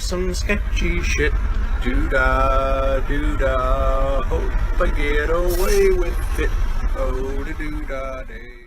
some sketchy shit. Doo-dah, doo-dah, hope I get away with it. Oh, da doo-dah day.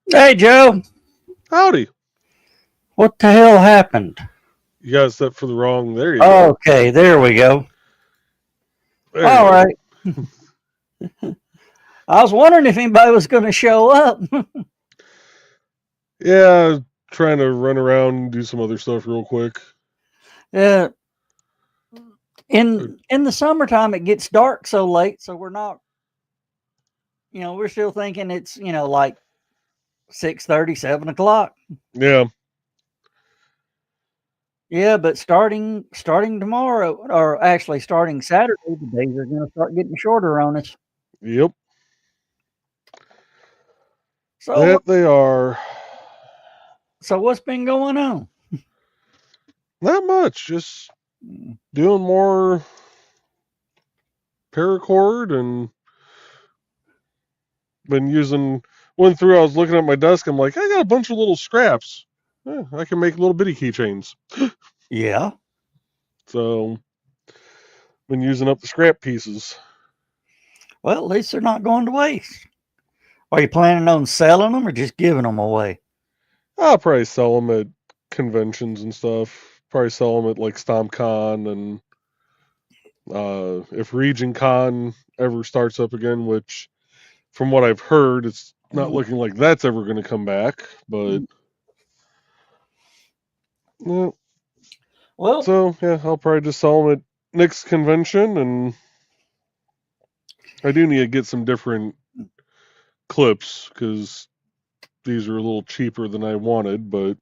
Hey, Joe. Howdy. What the hell happened? You got set for the wrong. There you go. Okay, there we go. There All you right. I was wondering if anybody was going to show up. go. Yeah, trying to run around and do some other stuff real quick. In the summertime, it gets dark so late, so we're not, we're still thinking it's, like 6:30, 7 o'clock. Yeah. Yeah, but starting tomorrow, or actually starting Saturday, the days are going to start getting shorter on us. Yep. So, That they are. so what's been going on? Not much. Just doing more paracord and been went through. I was looking at my desk. I'm like, I got a bunch of little scraps. Yeah, I can make little bitty keychains. Yeah. So, been using up the scrap pieces. Well, at least they're not going to waste. Are you planning on selling them or just giving them away? I'll probably sell them at conventions and stuff. Probably sell them at like StompCon and if Region Con ever starts up again, which from what I've heard, it's not looking like that's ever going to come back. But yeah. Well, So yeah, I'll probably just sell them at next convention, and I do need to get some different clips because these are a little cheaper than I wanted. But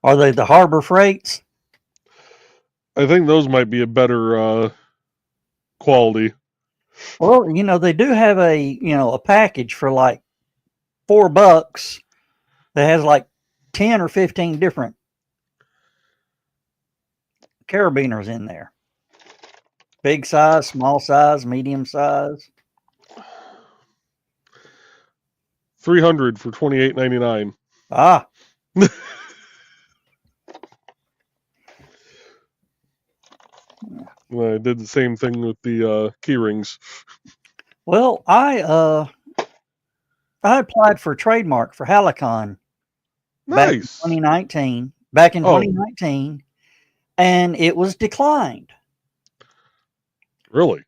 are they the Harbor Freights? I think those might be a better quality. Well, they do have a package for like $4 that has like 10 or 15 different carabiners in there. Big size, small size, medium size. 300 for $28.99. Ah. I did the same thing with the key rings. Well, I applied for a trademark for Halicon back in Nice. 2019. Back in Oh. 2019, and it was declined. Really?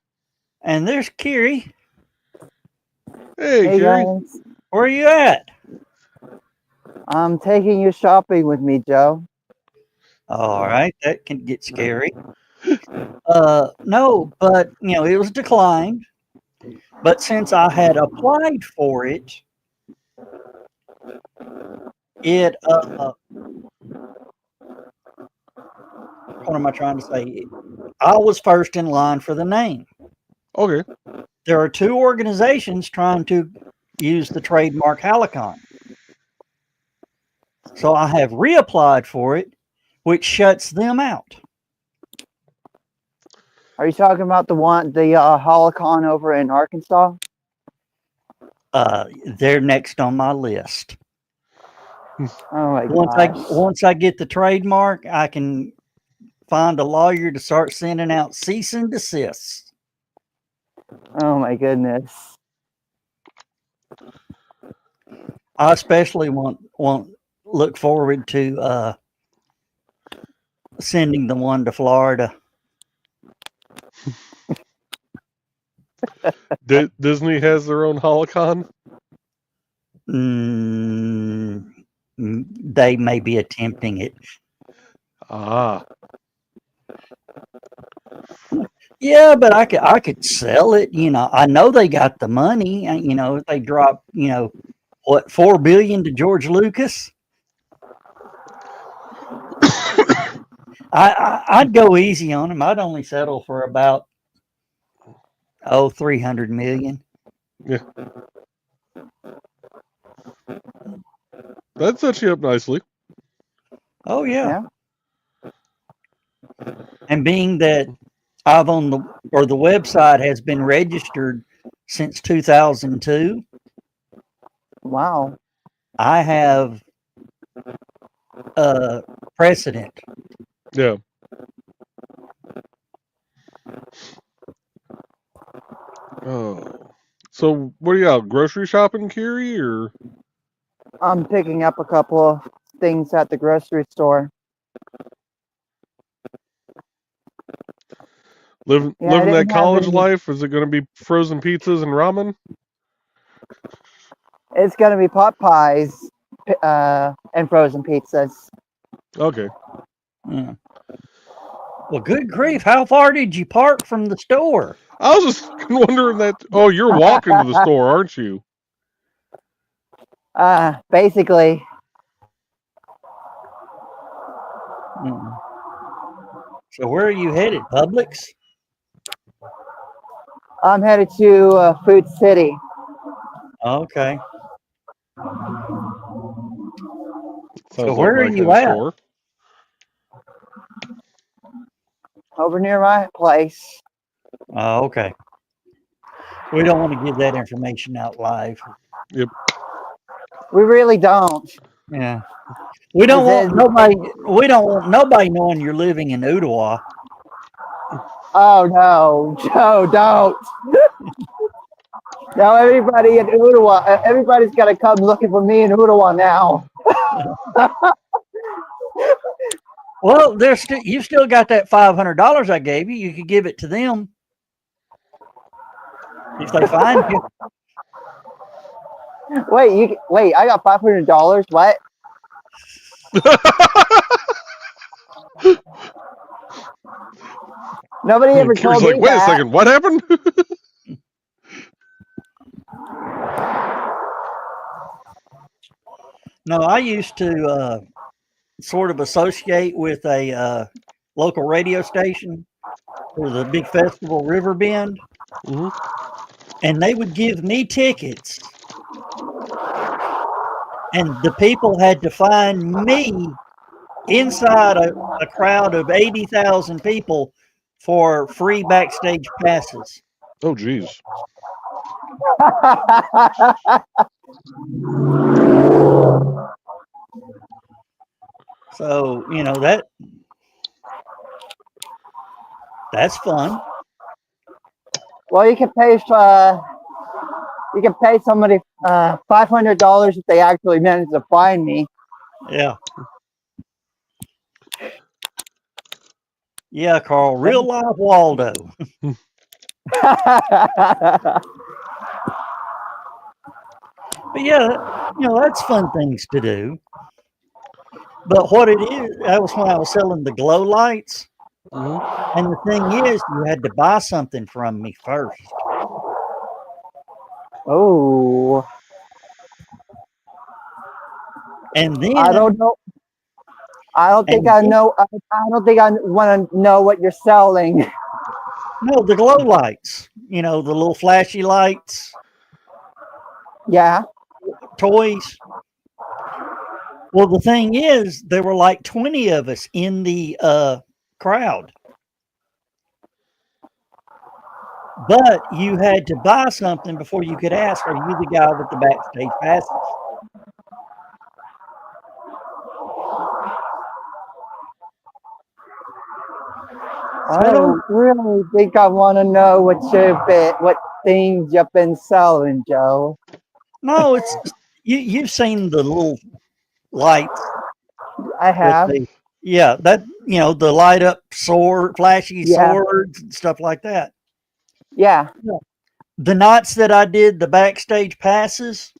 And there's Kiri. Hey, Gary. Guys. Where are you at? I'm taking you shopping with me, Joe. All right, that can get scary. No, but it was declined. But since I had applied for it, what am I trying to say? I was first in line for the name. Okay. There are two organizations trying to use the trademark Halicon. So I have reapplied for it, which shuts them out. Are you talking about the Halicon over in Arkansas? They're next on my list. Oh my gosh. Once I get the trademark, I can find a lawyer to start sending out cease and desists. Oh my goodness. I especially want look forward to sending the one to Florida. Disney has their own Holocon. They may be attempting it. Ah, Yeah, but I could sell it. I know they got the money. If they drop, what, $4 billion to George Lucas. I'd go easy on him. I'd only settle for about 300 million. yeah. That sets you up nicely. Oh yeah. And being that I've on the website has been registered since 2002. Wow. I have precedent. Yeah. Oh. So what are you out grocery shopping, Kiri, or? I'm picking up a couple of things at the grocery store. Living that college life? Is it going to be frozen pizzas and ramen? It's going to be pot pies and frozen pizzas. Okay. Yeah. Well, good grief! How far did you park from the store? I was just wondering that. Oh, you're walking to the store, aren't you? Basically. So where are you headed? Publix? I'm headed to Food City. Okay. So where are you at? Store. Over near my place. Oh, okay. We don't want to give that information out live. Yep. We really don't. Yeah. We don't want nobody. We don't want nobody knowing you're living in Ottawa. Oh no, Joe, don't. Now everybody in Ottawa, everybody's got to come looking for me in Ottawa now. Well, you still got that $500 I gave you. You could give it to them if they find you. Wait! I got $500. What? Nobody ever told me Wait a second, what happened? No, I used to sort of associate with a local radio station. There was a big festival, Riverbend, and they would give me tickets, and the people had to find me inside a crowd of 80,000 people for free backstage passes. Oh, geez. So, that's fun. Well, you can pay somebody $500 if they actually manage to find me. Yeah. Yeah, Carl, real live Waldo. But yeah, that's fun things to do. But what it is, that was when I was selling the glow lights. And the thing is, you had to buy something from me first. Oh. And then I don't know. I don't think I know. I don't think I want to know what you're selling. No, the glow lights. The little flashy lights. Yeah. Toys. Well, the thing is, there were like 20 of us in the crowd. But you had to buy something before you could ask, are you the guy with the backstage passes? I really think I want to know what things you've been selling, Joe. No, it's you've seen the little lights I have. the light up sword, flashy Yeah. swords and stuff like that. Yeah. The nights that I did the backstage passes,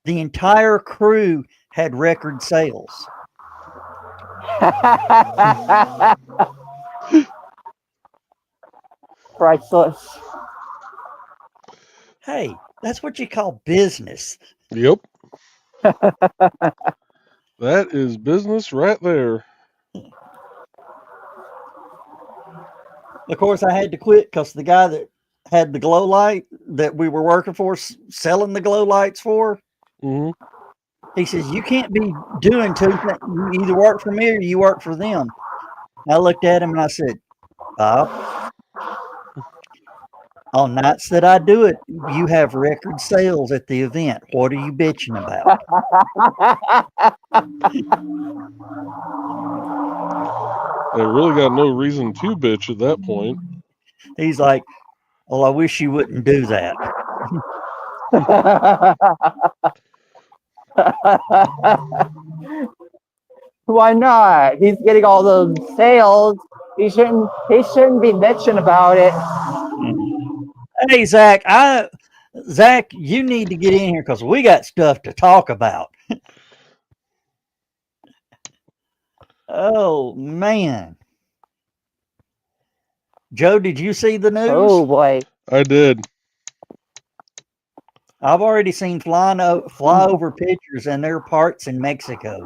the entire crew had record sales. Priceless. Hey, that's what you call business. Yep. That is business right there. Of course, I had to quit because the guy that had the glow light that we were working for, selling the glow lights for, Mm-hmm. he says, you can't be doing two things. You either work for me or you work for them. I looked at him and I said, Bob, on nights that I do it, you have record sales at the event. What are you bitching about? They really got no reason to bitch at that point. He's like, well, I wish you wouldn't do that. Why not? He's getting all those sales. He shouldn't be bitching about it. Hey, Zach, you need to get in here because we got stuff to talk about. Oh, man. Joe, did you see the news? Oh boy. I did. I've already seen flyover pictures and their parts in Mexico.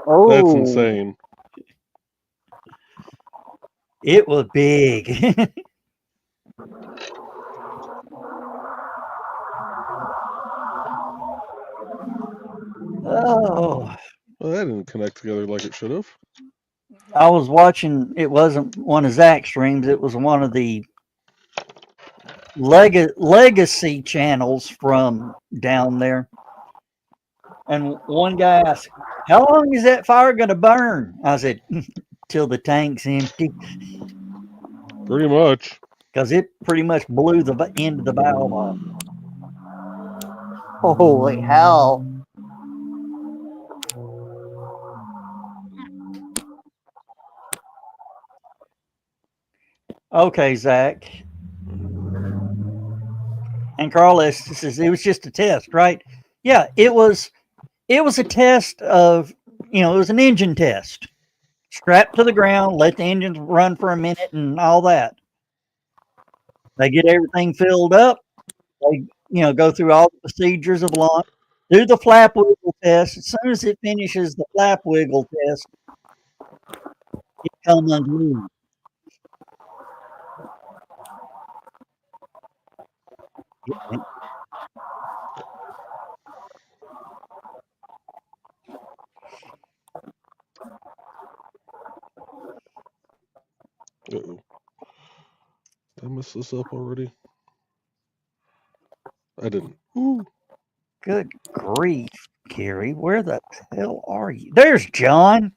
Oh. That's insane. It was big. Oh. Well, that didn't connect together like it should have. I was watching, it wasn't one of Zach's streams, it was one of the legacy channels from down there. And one guy asked, how long is that fire going to burn? I said, till the tank's empty. Pretty much. Because it pretty much blew the end of the valve off. Holy hell. Okay, Zach. And Carlos says it was just a test, right? Yeah, it was a test of, it was an engine test. Strapped to the ground, let the engines run for a minute and all that. They get everything filled up. They, go through all the procedures of launch, do the flap wiggle test. As soon as it finishes the flap wiggle test, it comes unglued. Uh-oh. Did I mess this up already? I didn't. Ooh. Good grief, Carrie. Where the hell are you? There's John.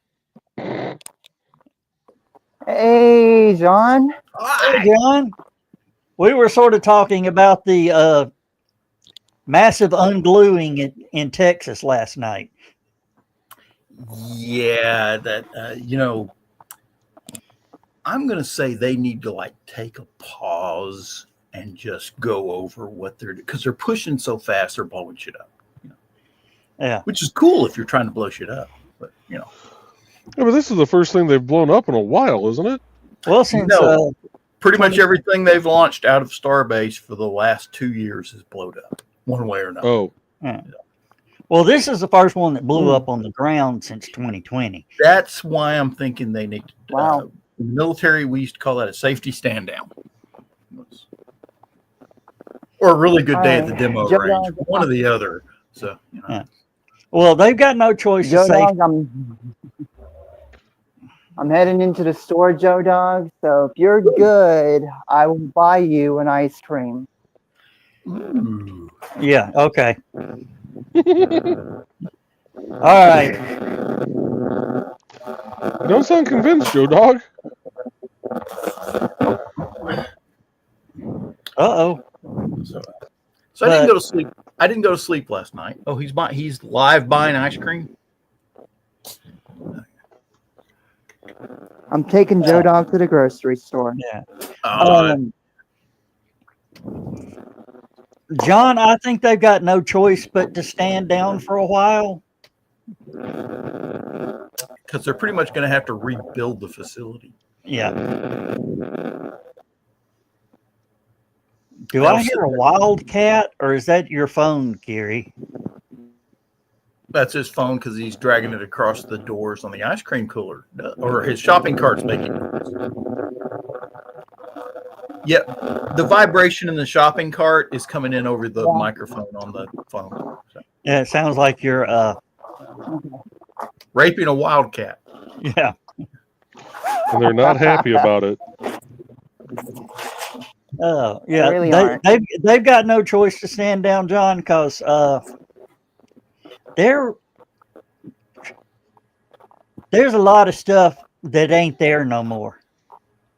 Hey, John. Hey, John. We were sort of talking about the massive ungluing in Texas last night. Yeah, that I'm going to say they need to take a pause and just go over what they're, because they're pushing so fast, they're blowing shit up. Yeah, which is cool if you're trying to blow shit up, but Yeah, but this is the first thing they've blown up in a while, isn't it? well, since pretty much everything they've launched out of Starbase for the last 2 years has blown up one way or another. Oh, yeah. Well, this is the first one that blew up on the ground since 2020. That's why I'm thinking they need to. Wow. In the military, we used to call that a safety stand down. Or a really good day at the demo range. One or the other. So, Yeah. Well, they've got no choice to say. I'm heading into the store, Joe Dog. So if you're good, I will buy you an ice cream. Ooh. Yeah. Okay. All right. You don't sound convinced, Joe Dog. Uh-oh. So I didn't go to sleep. I didn't go to sleep last night. Oh, he's live buying ice cream. I'm taking Joe Dog to the grocery store. Yeah. Uh, John, I think they've got no choice but to stand down for a while. because they're pretty much going to have to rebuild the facility. Yeah. Do I hear a wildcat, or is that your phone, Gary? That's his phone because he's dragging it across the doors on the ice cream cooler, or his shopping cart's making noise. Yeah, the vibration in the shopping cart is coming in over the microphone on the phone. So. Yeah, it sounds like you're Raping a wildcat. yeah. And they're not happy about it. Yeah, They really they've got no choice to stand down, John, because there's a lot of stuff that ain't there no more.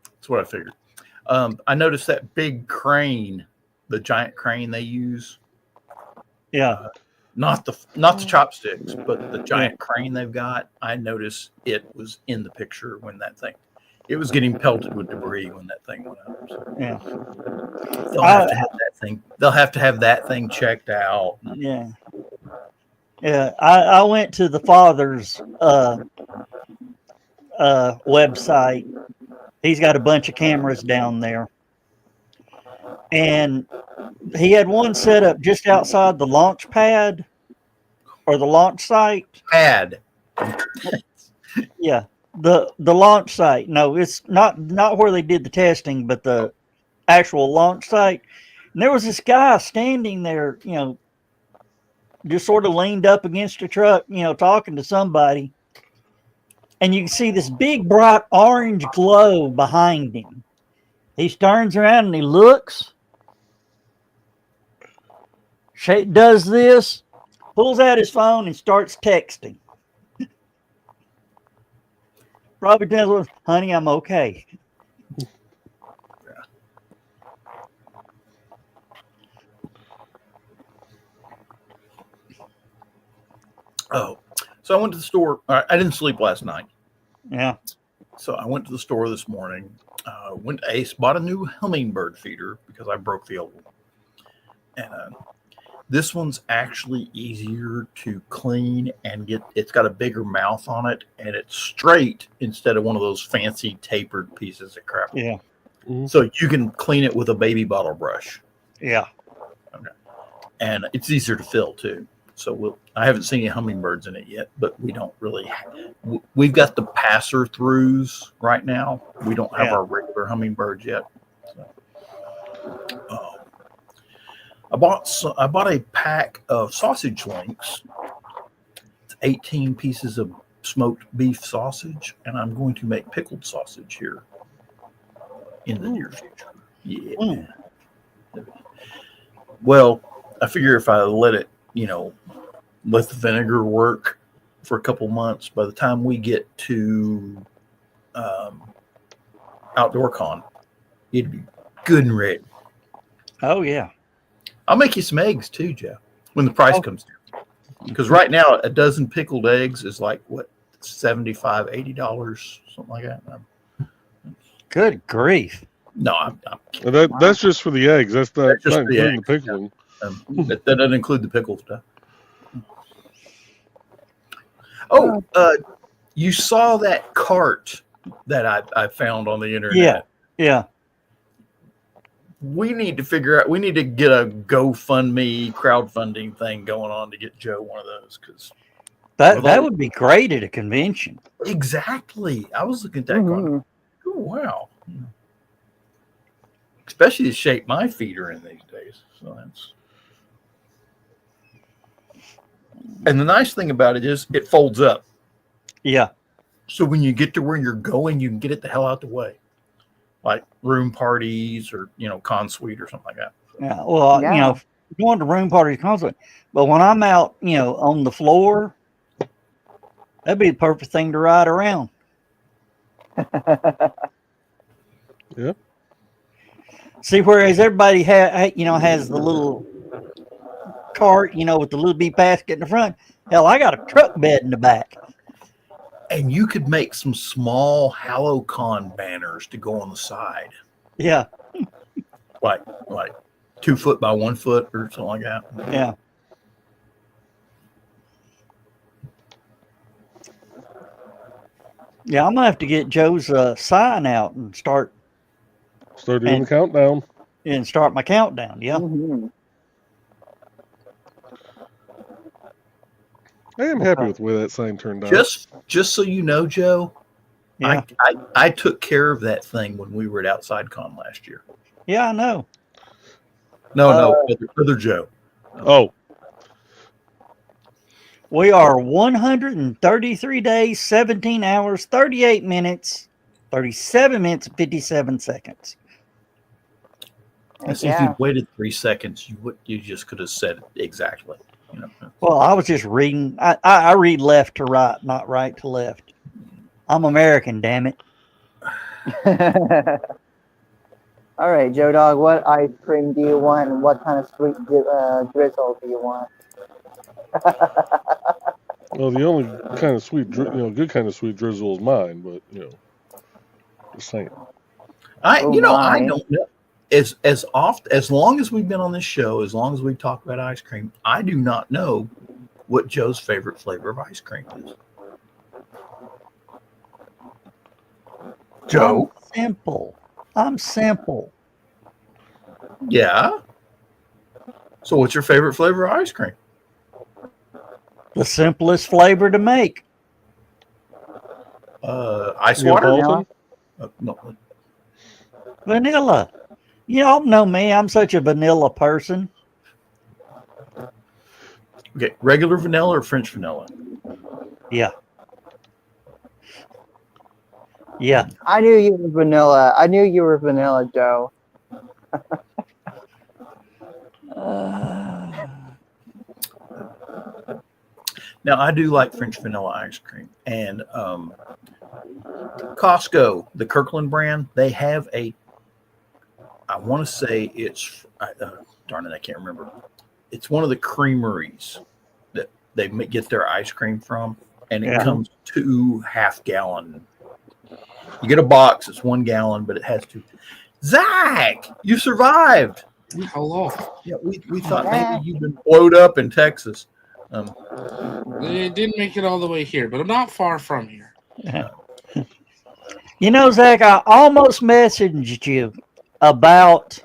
That's what I figured. I noticed that big crane, the giant crane they use. Yeah, Not the chopsticks, but the giant crane they've got. I noticed it was in the picture when it was getting pelted with debris when that thing went up. So. yeah. They'll have to have that thing. They'll have to have that thing checked out. Yeah. Yeah. I went to the father's website. He's got a bunch of cameras down there. And he had one set up just outside the launch pad or the launch site. Pad. Yeah. The launch site. No, it's not where they did the testing, but the actual launch site. And there was this guy standing there, just sort of leaned up against a truck, talking to somebody. And you can see this big bright orange glow behind him. He turns around and he looks, does this, pulls out his phone and starts texting. Probably tells us, honey, I'm okay. Oh, so I went to the store. I didn't sleep last night. Yeah. So I went to the store this morning. Went to Ace, bought a new hummingbird feeder because I broke the old one. And this one's actually easier to clean and get. It's got a bigger mouth on it, and it's straight instead of one of those fancy tapered pieces of crap. Yeah. So you can clean it with a baby bottle brush. Yeah. Okay. And it's easier to fill too. So I haven't seen any hummingbirds in it yet, but we don't really. We've got the passer throughs right now. We don't have our regular hummingbirds yet. So, I bought a pack of sausage links. It's 18 pieces of smoked beef sausage, and I'm going to make pickled sausage here in the near future. Yeah. Well, I figure if I let it, let the vinegar work for a couple months, by the time we get to Outdoor Con, it'd be good and ready. Oh, yeah. I'll make you some eggs too, Jeff, when the price comes down. Because right now, a dozen pickled eggs is like, what, $75, $80, something like that. Good grief. No, I'm That's just for the eggs. That's not just including the the pickling. that doesn't include the pickle stuff. Oh, you saw that cart that I found on the internet. Yeah. Yeah. We need to figure out. We need to get a GoFundMe crowdfunding thing going on to get Joe one of those, because that would be great at a convention. Exactly. I was looking at that going, oh, wow. Especially to shape my feeder in these days. So that's. And the nice thing about it is it folds up. Yeah. So when you get to where you're going, you can get it the hell out the way. Like room parties or, con suite or something like that. Yeah. Well, going to room parties constantly. But when I'm out, on the floor, that'd be the perfect thing to ride around. Yeah. See, whereas everybody has the little cart, with the little bee basket in the front. Hell, I got a truck bed in the back. And you could make some small HaloCon banners to go on the side, Yeah, like 2 foot by 1 foot or something like that. yeah. Yeah, I'm gonna have to get Joe's sign out and start doing the countdown. and start my countdown. Yeah. Mm-hmm. I am happy with the way that sign turned out. Just so you know, Joe, Yeah. I took care of that thing when we were at Outside Con last year. Yeah, I know. No, other Joe. Oh, We are 133 days, 17 hours, 38 minutes, 37 minutes, and 57 seconds. And see, if you'd waited 3 seconds, you just could have said it exactly. Well, I was just reading. I read left to right, not right to left. I'm American, damn it. All right, Joe Dog, what ice cream do you want, and what kind of sweet drizzle do you want? well, the only kind of sweet, good kind of sweet drizzle is mine, but just saying. I don't know. As long as we've been on this show, as long as we've talked about ice cream, I do not know what Joe's favorite flavor of ice cream is. Joe? I'm simple. Yeah. So what's your favorite flavor of ice cream? The simplest flavor to make. Ice water? No. Vanilla. Y'all know me. I'm such a vanilla person. Okay, regular vanilla or French vanilla? Yeah. Yeah. I knew you were vanilla, Joe. Now, I do like French vanilla ice cream. And Costco, the Kirkland brand, they have I want to say it's, darn it, I can't remember. It's one of the creameries that they get their ice cream from, and it comes 2 half-gallon. You get a box, it's 1 gallon, but it has 2. Zach, you survived. Hello. Yeah, we thought maybe you'd been blowed up in Texas. It didn't make it all the way here, but I'm not far from here. Zach, I almost messaged you about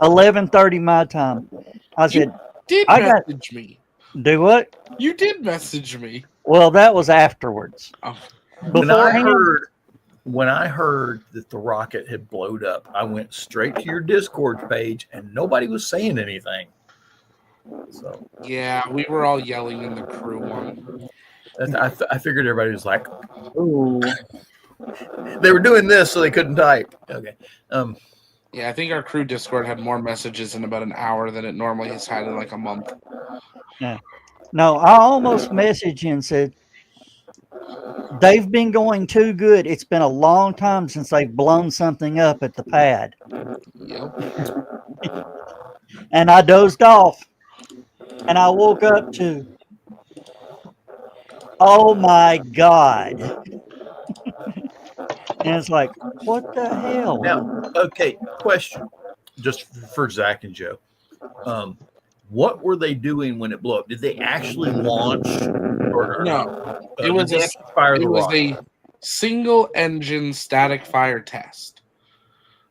11:30 my time. I said, Message me. Do what? You did message me. Well, that was afterwards. Oh. When I heard that the rocket had blowed up, I went straight to your Discord page, and nobody was saying anything. So yeah, we were all yelling in the crew one. I figured everybody was like, "Ooh." They were doing this so they couldn't type. Okay. Yeah, I think our crew Discord had more messages in about an hour than it normally has had in like a month. Yeah. No, I almost messaged you and said, they've been going too good. It's been a long time since they've blown something up at the pad. Yep. And I dozed off. And I woke up to, oh my God. And it's like, what the hell? Now, okay, question. Just for Zach and Joe. What were they doing when it blew up? Did they actually launch? No. It was a single engine static fire test.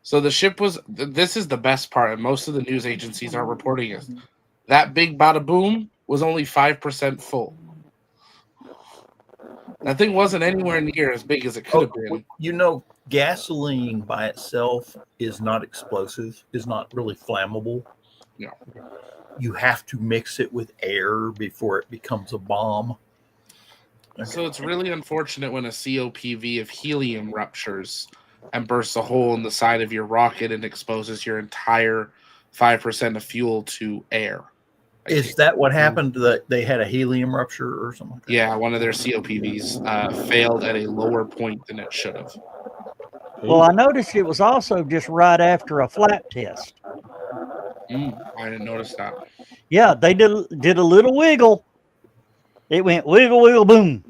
So the ship was, this is the best part, and most of the news agencies are reporting it. That big bada boom was only 5% full. That thing wasn't anywhere near as big as it could have been. Gasoline by itself is not explosive, is not really flammable. No. You have to mix it with air before it becomes a bomb. Okay. So it's really unfortunate when a COPV of helium ruptures and bursts a hole in the side of your rocket and exposes your entire 5% of fuel to air Is that what happened? That they had a helium rupture or something? Like that? Yeah, one of their COPVs failed at a lower point than it should have. Well, I noticed it was also just right after a flap test. I didn't notice that. Yeah, they did a little wiggle. It went wiggle, wiggle, boom.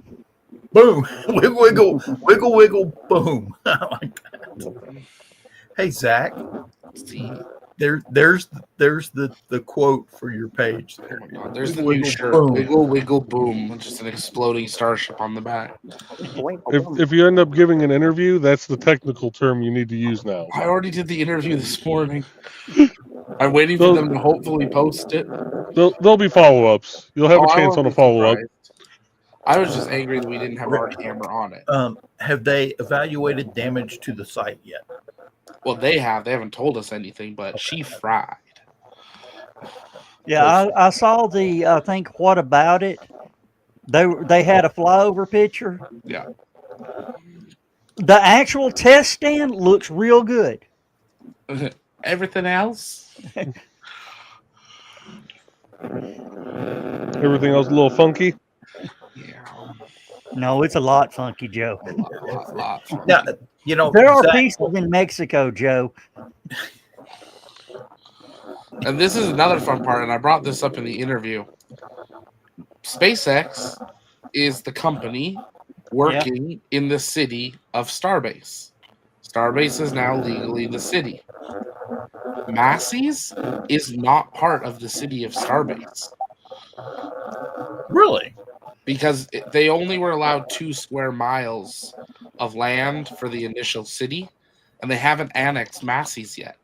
Boom. Wiggle, wiggle, wiggle, wiggle, boom. I like that. Hey, Zach. Let's see. There's the quote for your page there. Oh my God, there's the Wiggle, new wiggle, shirt. boom. Wiggle, wiggle, boom. Just an exploding starship on the back. If you end up giving an interview, that's the technical term you need to use now. I already did the interview this morning. I'm waiting for them to hopefully post it. There'll be follow-ups. You'll have a I chance won't on a be follow-up. surprised. I was just angry that we didn't have our camera on it. Have they evaluated damage to the site yet? Well, they have. They haven't told us anything, but she fried. Yeah, I saw the, I think, what about it? They had a flyover picture. Yeah. The actual test stand looks real good. Everything else? Everything else a little funky. Yeah. No, it's a lot funky, Joe. A lot. Now, you know, There are Zach, pieces in Mexico, Joe. And this is another fun part, and I brought this up in the interview. SpaceX is the company working in the city of Starbase. Starbase is now legally the city. Massey's is not part of the city of Starbase really? because they only were allowed 2 square miles of land for the initial city, and they haven't annexed Massey's yet.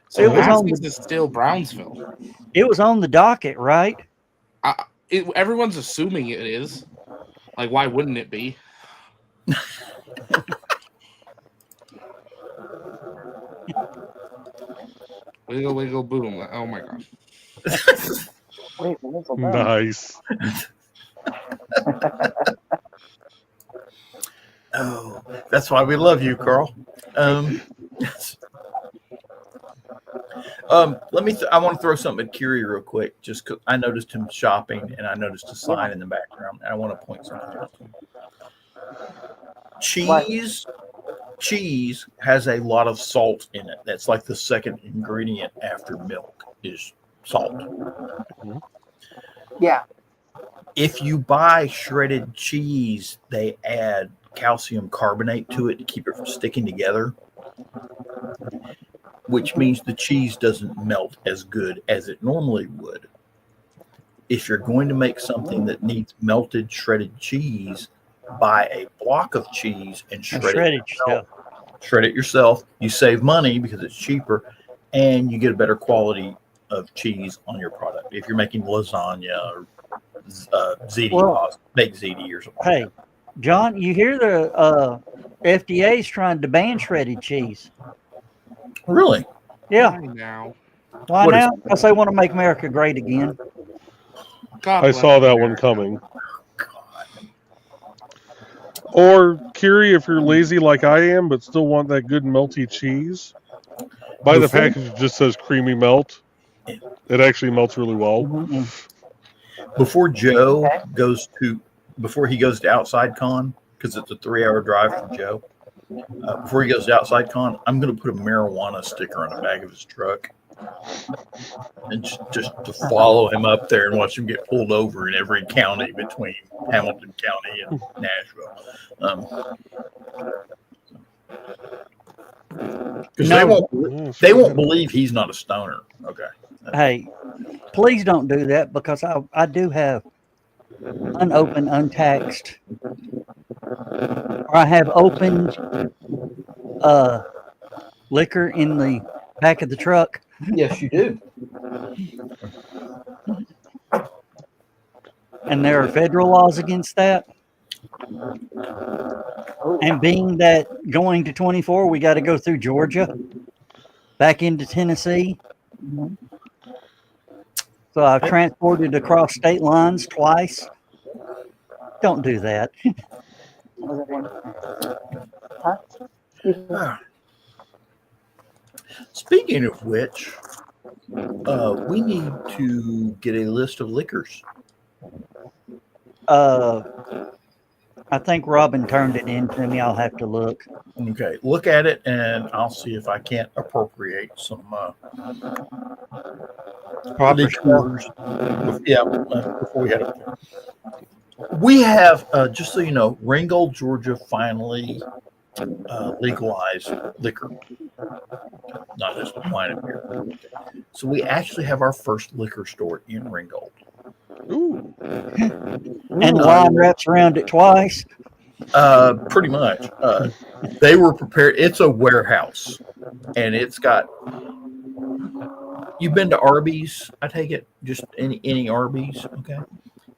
So It was on Massey's is still Brownsville. It was on the docket, right? Everyone's assuming it is. Like, why wouldn't it be? Wiggle, wiggle, boom. Oh my God. Wait, wiggle, boom. Nice. Oh, that's why we love you, Carl. I want to throw something at Curie real quick, just because I noticed him shopping and I noticed a sign in the background, and I want to point something out to him. Cheese has a lot of salt in it. That's like the second ingredient after milk is salt. Yeah. If you buy shredded cheese, they add calcium carbonate to it to keep it from sticking together, which means the cheese doesn't melt as good as it normally would. If you're going to make something that needs melted shredded cheese, buy a block of cheese and shred it yourself. Shred it yourself. You save money because it's cheaper, and you get a better quality of cheese on your product. If you're making lasagna or ziti, baked ziti or something. Hey, John, you hear the FDA's trying to ban shredded cheese? Really? Yeah. Now. Why now? Because they want to make America great again. God I saw that one America. coming. Or, Curie, if you're lazy like I am, but still want that good melty cheese, buy the package that just says creamy melt. It actually melts really well. Before Joe before he goes to Outside Con, because it's a 3-hour drive from Joe, before he goes to Outside Con, I'm going to put a marijuana sticker on the back of his truck and just to follow him up there and watch him get pulled over in every county between Hamilton County and Nashville. Because they won't believe he's not a stoner. Okay. Hey, please don't do that, because I do have unopened, untaxed, or I have opened liquor in the back of the truck. Yes, you do. And there are federal laws against that. And being that going to 24, we got to go through Georgia, back into Tennessee. So I've transported across state lines twice. Don't do that. Speaking of which, We need to get a list of liquors. I think Robin turned it in to me. I'll have to look. Okay, look at it, and I'll see if I can't appropriate some Proper stuff. liqueurs. Yeah, before we head up there. We have, just so you know, Ringgold, Georgia finally legalized liquor, not just wine and beer. So we actually have our first liquor store in Ringgold. Ooh. And the line wraps around it twice. Pretty much. They were prepared. It's a warehouse, and it's got. You've been to Arby's, I take it? Just any Arby's, okay?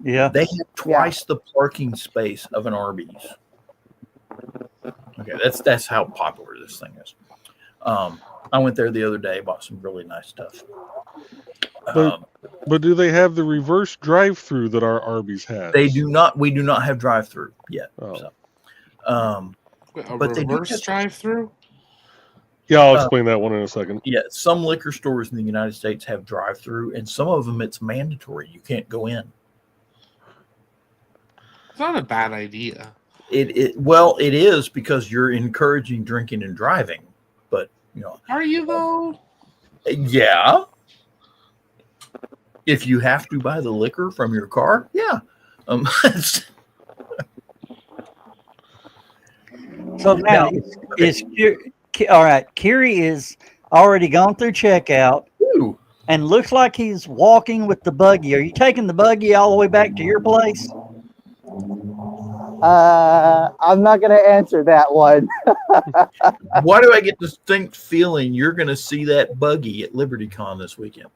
Yeah. They have twice the parking space of an Arby's. Okay, that's how popular this thing is. I went there the other day, bought some really nice stuff. But do they have the reverse drive-through that our Arby's has? They do not. We do not have drive-through yet. Oh. So. But they reverse drive-through? Yeah, I'll explain that one in a second. Yeah, some liquor stores in the United States have drive-through, and some of them it's mandatory. You can't go in. It's not a bad idea. Well, it is because you're encouraging drinking and driving. But Are you though? Yeah. If you have to buy the liquor from your car, yeah. So now, all right, Kiri is already gone through checkout and looks like he's walking with the buggy. Are you taking the buggy all the way back to your place? I'm not going to answer that one. Why do I get the distinct feeling you're going to see that buggy at LibertyCon this weekend?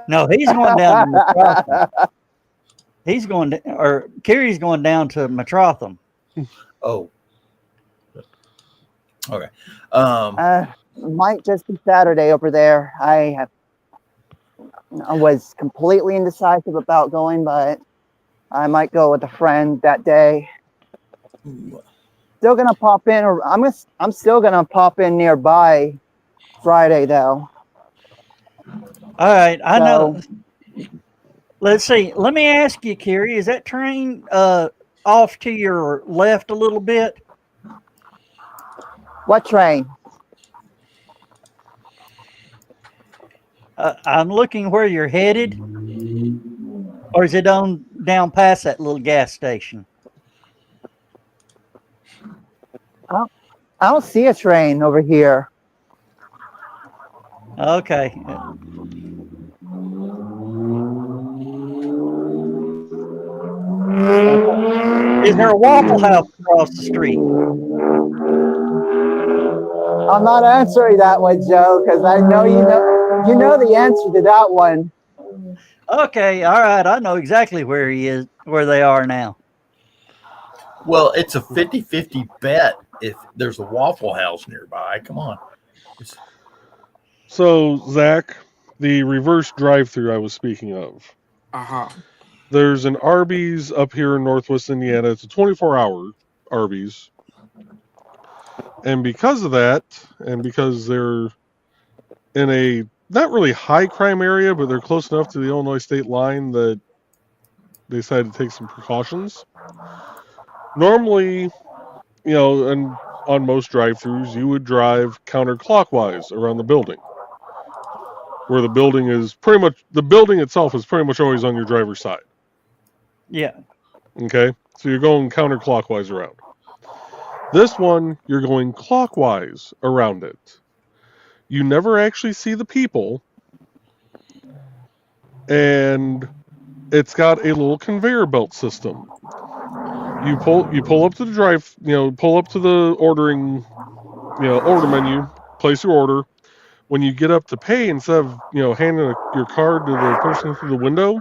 No, he's going down to Metrotham. He's going to, or Kiri's going down to Metrotham. Oh. Okay. Might just be Saturday over there. I was completely indecisive about going, but I might go with a friend that day. Still gonna pop in, or I'm still gonna pop in nearby Friday though. All right, I know. Let's see. Let me ask you, Kiri, is that train off to your left a little bit? What train? I'm looking where you're headed. Or is it down past that little gas station? I don't see a train over here. Okay. Is there a Waffle House across the street? I'm not answering that one, Joe, because I know you know the answer to that one. Okay, all right. I know exactly where he is, where they are now. Well, it's a 50-50 bet if there's a Waffle House nearby. Come on. So, Zach, the reverse drive-through I was speaking of. Uh-huh. There's an Arby's up here in Northwest Indiana. It's a 24-hour Arby's. And because of that, and because they're in a not really high crime area, but they're close enough to the Illinois state line that they decided to take some precautions. Normally, and on most drive-thrus, you would drive counterclockwise around the building, where the building itself is pretty much always on your driver's side. Yeah. Okay, so you're going counterclockwise around. This one, you're going clockwise around it. You never actually see the people, and it's got a little conveyor belt system. You pull up to the pull up to the ordering, order menu, place your order. When you get up to pay, instead of handing your card to the person through the window,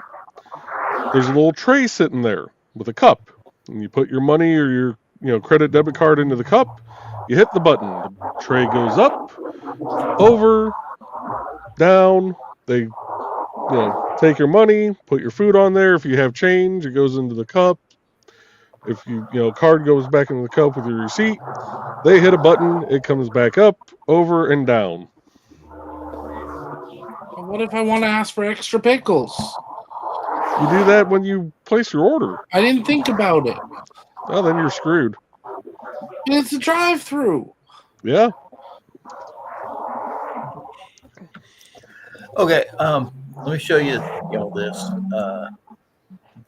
there's a little tray sitting there with a cup, and you put your money or your credit debit card into the cup. You hit the button. The tray goes up, over, down. They take your money, put your food on there. If you have change, it goes into the cup. If card goes back into the cup with your receipt, they hit a button, it comes back up, over, and down. What if I want to ask for extra pickles? You do that when you place your order. I didn't think about it. Oh, then you're screwed. It's a drive-through. Yeah. Okay, let me show you all this.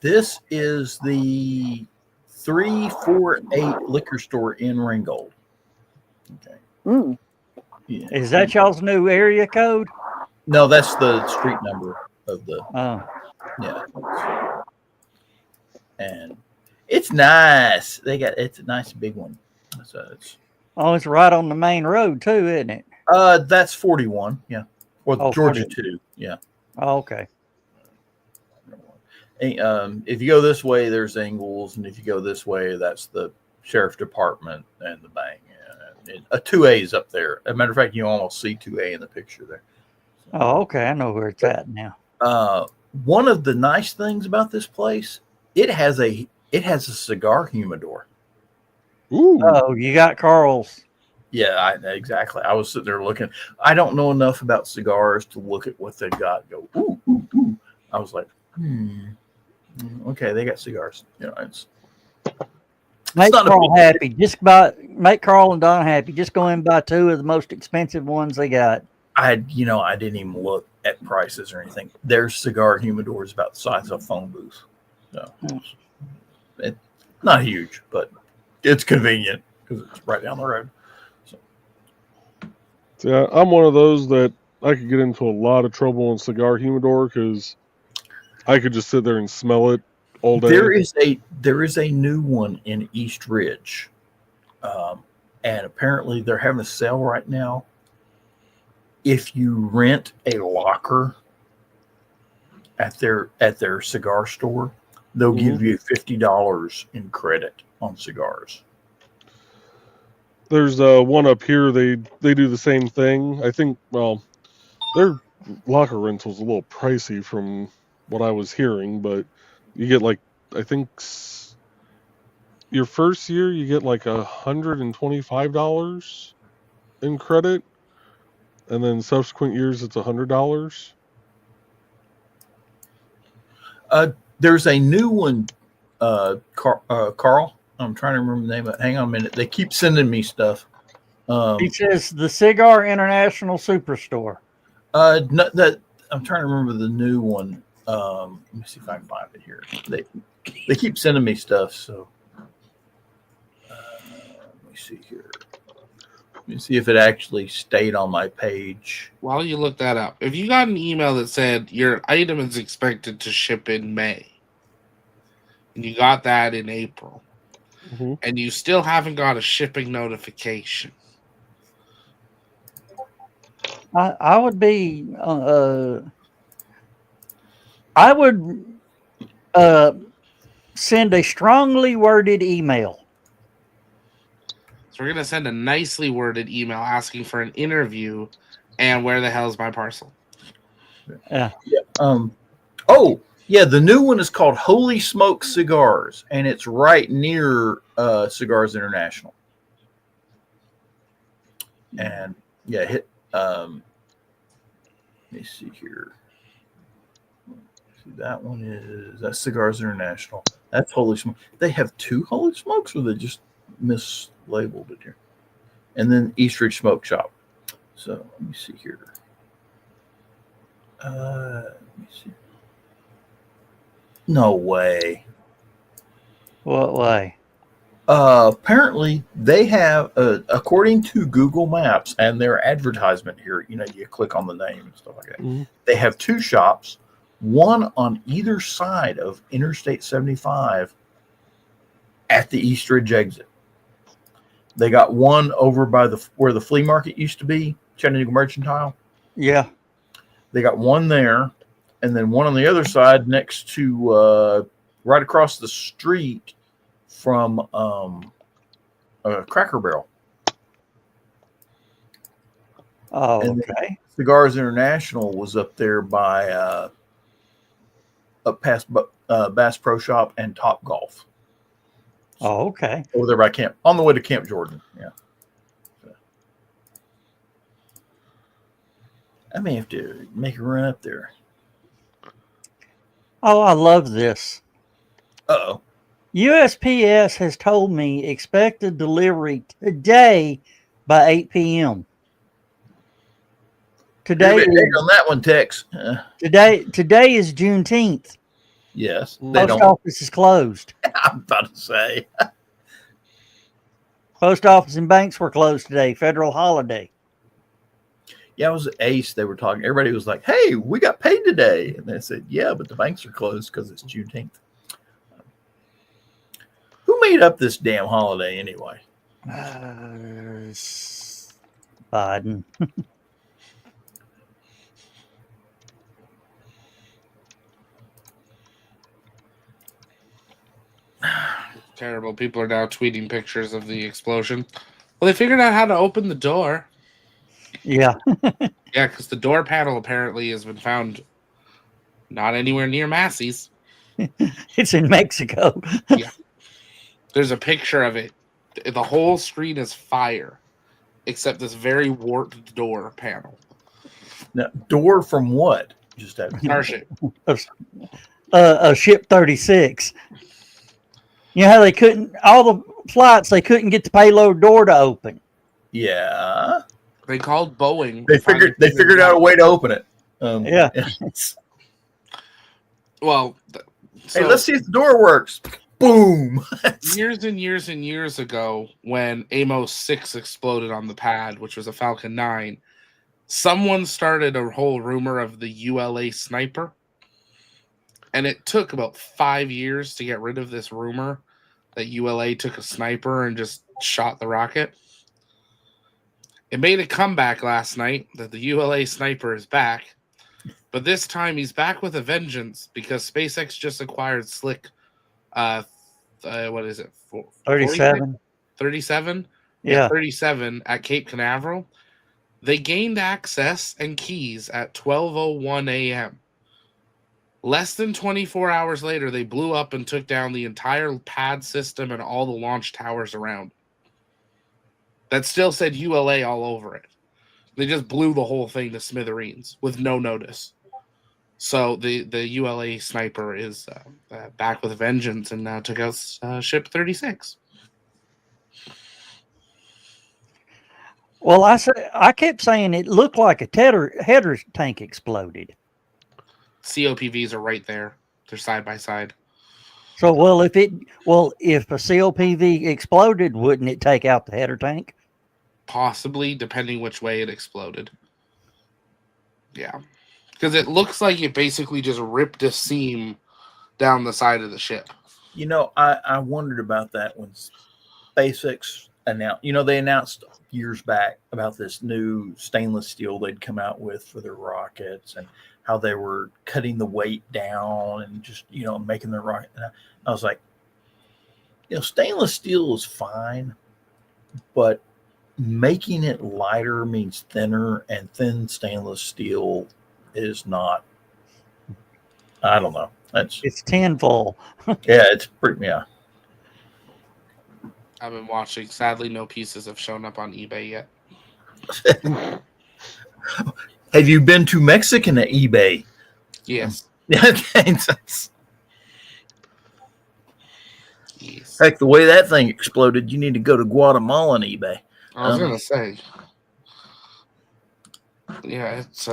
This is the 348 liquor store in Ringgold. Okay. Mm. Yeah. Is that y'all's new area code? No, that's the street number of the Oh, yeah. And it's nice. It's a nice big one. So it's it's right on the main road too, isn't it? that's 41, yeah. Well, Oh, Georgia 40. 2, yeah. Oh, okay. If you go this way, there's Ingles, and if you go this way, that's the sheriff department and the bank. A 2A is up there. As a matter of fact, you almost see 2A in the picture there. Oh, okay. I know where it's at now. One of the nice things about this place, it has a cigar humidor. Ooh. Oh, you got Carl's. Yeah, exactly. I was sitting there looking. I don't know enough about cigars to look at what they got. Go, ooh, ooh, ooh. I was like, okay, they got cigars. You know, Make not a Carl big- happy. Make Carl and Don happy. Just go and buy 2 of the most expensive ones they got. I didn't even look at prices or anything. Their cigar humidor is about the size of a phone booth. So it's not huge, but it's convenient because it's right down the road. Yeah, I'm one of those that I could get into a lot of trouble in cigar humidor because I could just sit there and smell it all day. There is a new one in East Ridge, and apparently they're having a sale right now. If you rent a locker at their cigar store, they'll give you $50 in credit on cigars. There's one up here. They do the same thing. I think. Well, their locker rental's a little pricey from what I was hearing, but you get I think your first year you get $125 in credit, and then subsequent years it's $100. There's a new one, Carl. I'm trying to remember the name of it. Hang on a minute. They keep sending me stuff. It says the Cigar International Superstore. That I'm trying to remember the new one. Let me see if I can find it here. They keep sending me stuff. So let me see here. Let me see if it actually stayed on my page. While you look that up, if you got an email that said your item is expected to ship in May, and you got that in April, and you still haven't got a shipping notification, I would be. I would send a strongly worded email. so we're gonna send a nicely worded email asking for an interview, and where the hell is my parcel? Yeah. Oh, yeah. The new one is called Holy Smoke Cigars, and it's right near Cigars International. And yeah, hit. Let me see here. See, that one that's Cigars International. That's Holy Smoke. They have 2 Holy Smokes, or they just mislabeled it here. And then East Ridge Smoke Shop. So let me see here. Let me see. No way. What way? Apparently, they have, according to Google Maps and their advertisement here, you click on the name and stuff like that. They have 2 shops, one on either side of Interstate 75 at the East Ridge exit. They got one over by where the flea market used to be, Chattanooga Mercantile. Yeah. They got one there, and then one on the other side next to right across the street from Cracker Barrel. Oh, And okay. Cigars International was up there by up past Bass Pro Shop and Top Golf. Oh, okay. Over there by Camp, on the way to Camp Jordan. Yeah. I may have to make a run up there. Oh, I love this. Uh-oh. USPS has told me expected delivery today by 8 p.m. Today You're a bit late is, on that one, Tex. today is Juneteenth. Yes, they Post don't. office is closed. I'm about to say. Post office and banks were closed today. Federal holiday. Yeah, it was Ace. They were talking. Everybody was like, "Hey, we got paid today," and they said, "Yeah, but the banks are closed because it's Juneteenth." Who made up this damn holiday anyway? Biden. Terrible. People are now tweeting pictures of the explosion. Well, they figured out how to open the door. Yeah. Yeah, because the door panel apparently has been found not anywhere near Massey's. It's in Mexico. Yeah. There's a picture of it. The whole screen is fire, except this very warped door panel. Now, door from what? Just that. Starship. A ship 36. You know how they couldn't, all the flights, they couldn't get the payload door to open. Yeah. They called Boeing. They figured out a way to open it. Yeah. Well, Hey, let's see if the door works. Boom. years and years and years ago, when Amos 6 exploded on the pad, which was a Falcon 9, someone started a whole rumor of the ULA sniper. And it took about 5 years to get rid of this rumor that ULA took a sniper and just shot the rocket. It made a comeback last night that the ULA sniper is back. But this time he's back with a vengeance because SpaceX just acquired Slick. What is it? 37. 37? Yeah. 37 at Cape Canaveral. They gained access and keys at 12:01 a.m. Less than 24 hours later, they blew up and took down the entire pad system and all the launch towers around. That still said ULA all over it. They just blew the whole thing to smithereens with no notice. So the ULA sniper is back with a vengeance and now took out ship 36. Well, I kept saying it looked like a header tank exploded. COPVs are right there. They're side by side. So, if a COPV exploded, wouldn't it take out the header tank? Possibly, depending which way it exploded. Yeah. Because it looks like it basically just ripped a seam down the side of the ship. You know, I wondered about that when SpaceX announced, they announced years back about this new stainless steel they'd come out with for their rockets and how they were cutting the weight down and just, making the rocket. And I was like, stainless steel is fine, but making it lighter means thinner, and thin stainless steel is not. I don't know. It's tinfoil. Yeah, it's pretty. Yeah. I've been watching. Sadly, no pieces have shown up on eBay yet. Have you been to Mexican at eBay? Yes. Yes. Yes. Heck, the way that thing exploded, you need to go to Guatemala on eBay. I was gonna say. Yeah, it's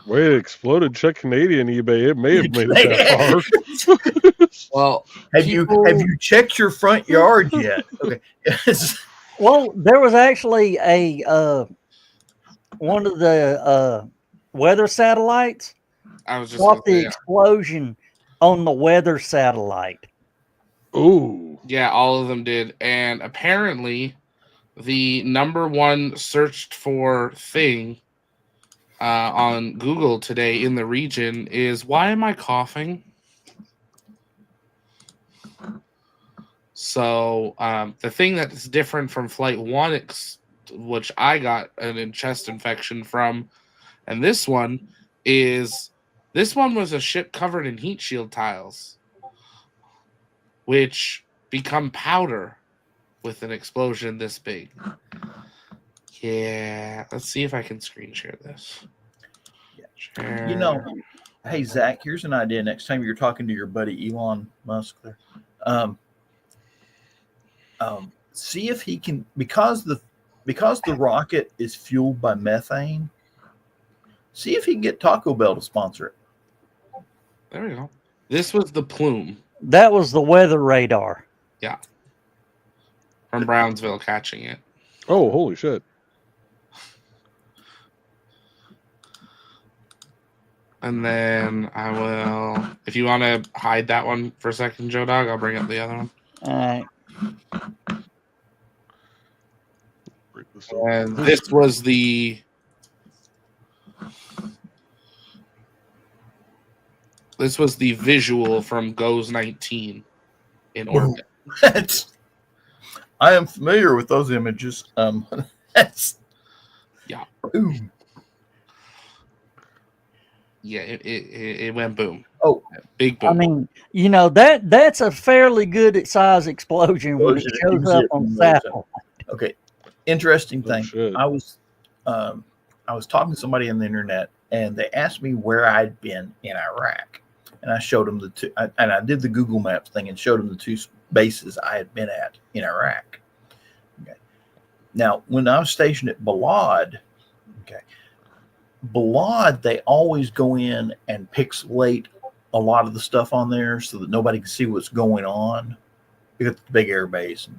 Way it exploded. Check Canadian eBay. It may have made it that far. well. Have you checked your front yard yet? Okay. Well, there was actually a one of the weather satellites. I was just caught the explosion on the weather satellite. Ooh. Yeah, all of them did, and apparently, the number one searched for thing on Google today in the region is why am I coughing? So the thing that's different from Flight 1, which I got a chest infection from, and this one was a ship covered in heat shield tiles, which become powder with an explosion this big. Yeah, let's see if I can screen share this. Yeah. Share. You know, hey Zach, here's an idea. Next time you're talking to your buddy Elon Musk, there, see if he can, because the rocket is fueled by methane. See if he can get Taco Bell to sponsor it. There we go. This was the plume. That was the weather radar. Yeah. From Brownsville catching it. Oh, holy shit. And then I will, if you want to hide that one for a second, Joe Dog, I'll bring up the other one. All right. Break this up. And this was the visual from Goes 19 in orbit. I am familiar with those images. That's Yeah. Ooh. Yeah, it went boom. Oh, big boom. I mean, you know, that's a fairly good size explosion when it shows up on satellite. Okay. Interesting Oh, thing. shit. I was talking to somebody on the internet, and they asked me where I'd been in Iraq, and I showed them the two. And I did the Google Maps thing and showed them the two bases I had been at in Iraq. Okay. Now, when I was stationed at Balad, they always go in and pixelate a lot of the stuff on there so that nobody can see what's going on. Because it's a big air base, and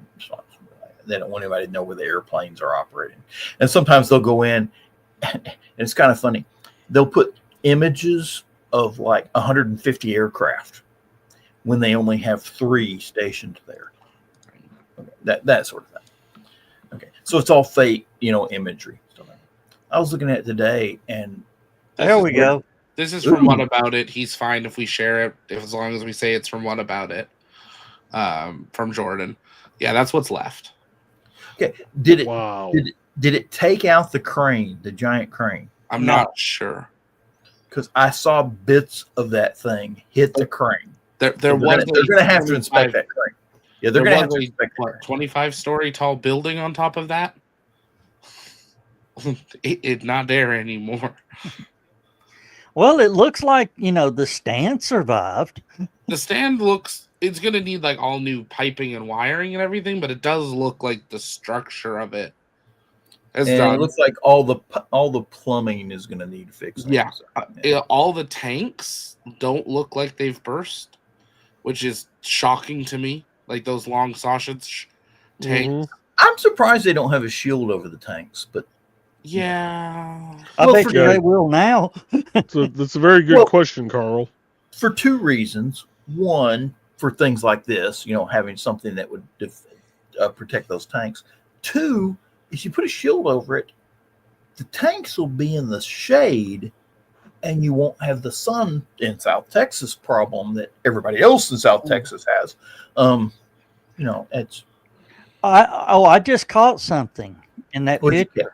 they don't want anybody to know where the airplanes are operating. And sometimes they'll go in, and it's kind of funny. They'll put images of like 150 aircraft when they only have 3 stationed there. Okay. That sort of thing. Okay, so it's all fake, imagery. I was looking at it today, and There we go. This is from What About It. He's fine if we share it, as long as we say it's from What About It, from Jordan. Yeah, that's what's left. Okay, did it take out the crane, the giant crane? I'm not sure, because I saw bits of that thing hit the crane. They're going to have to inspect that crane. Yeah, they're going to have to inspect that 25-story tall building on top of that. It's not there anymore. Well, it looks like, the stand survived. The stand it's going to need like all new piping and wiring and everything, but it does look like the structure of it is done. It looks like all the plumbing is going to need fixing. Yeah. All the tanks don't look like they've burst, which is shocking to me. Like those long sausage tanks. Mm-hmm. I'm surprised they don't have a shield over the tanks, but yeah. I bet you they will now. So that's a very good question, Carl. For 2 reasons. One, for things like this, having something that would protect those tanks. 2, if you put a shield over it, the tanks will be in the shade, and you won't have the sun in South Texas problem that everybody else in South Texas has. It's. I just caught something in that picture.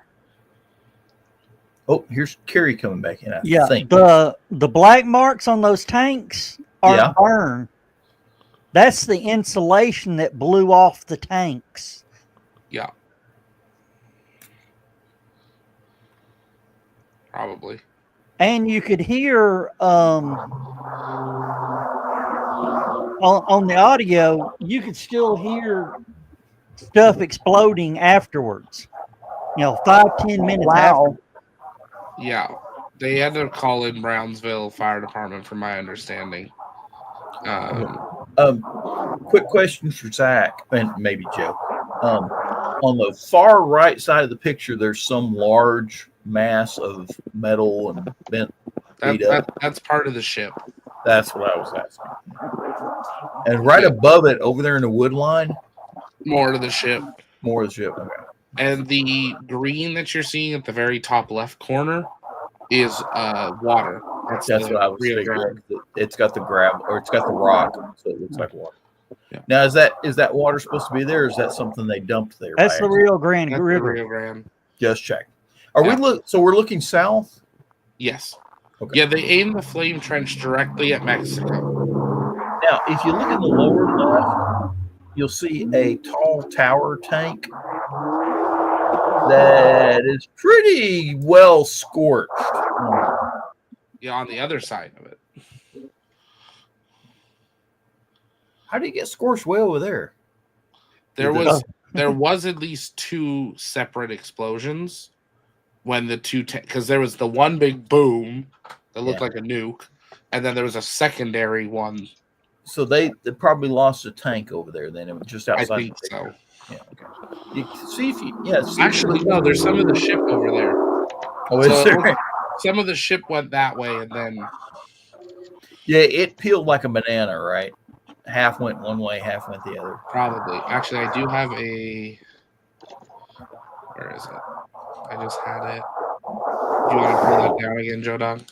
Oh, here's Carrie coming back in. Yeah, the black marks on those tanks are burned. That's the insulation that blew off the tanks. Yeah. Probably. And you could hear on the audio, you could still hear stuff exploding afterwards. 5-10 minutes after. Yeah, they had to call in Brownsville Fire Department, from my understanding. Quick question for Zach and maybe Joe. On the far right side of the picture, there's some large mass of metal and bent. That's part of the ship. That's what I was asking. And right above it, over there in the wood line, more of the ship. More of the ship. Okay. And the green that you're seeing at the very top left corner is water. That's what I was figuring. It's got the gravel, or it's got the rock, so it looks like water. Yeah. Now, is that water supposed to be there, or is that something they dumped there? That's the Rio Grande River. Rio Grande. Just check. So we're looking south? Yes. Okay. Yeah, they aimed the flame trench directly at Mexico. Now, if you look in the lower left, you'll see a tall tower tank that is pretty well scorched. Yeah, on the other side of it. How do you get scorched way over there? There was at least 2 separate explosions when the two, because there was the one big boom that looked like a nuke, and then there was a secondary one. So they probably lost a tank over there. Then it was just outside. I think so. Yeah. Okay. You see if you. Actually, no. There's some of the ship over there. Oh, is there? Some of the ship went that way, and then. Yeah, it peeled like a banana, right? Half went one way, half went the other. Probably. Actually, I do have a. Where is it? I just had it. Do you want to pull that down again, Joe Dog?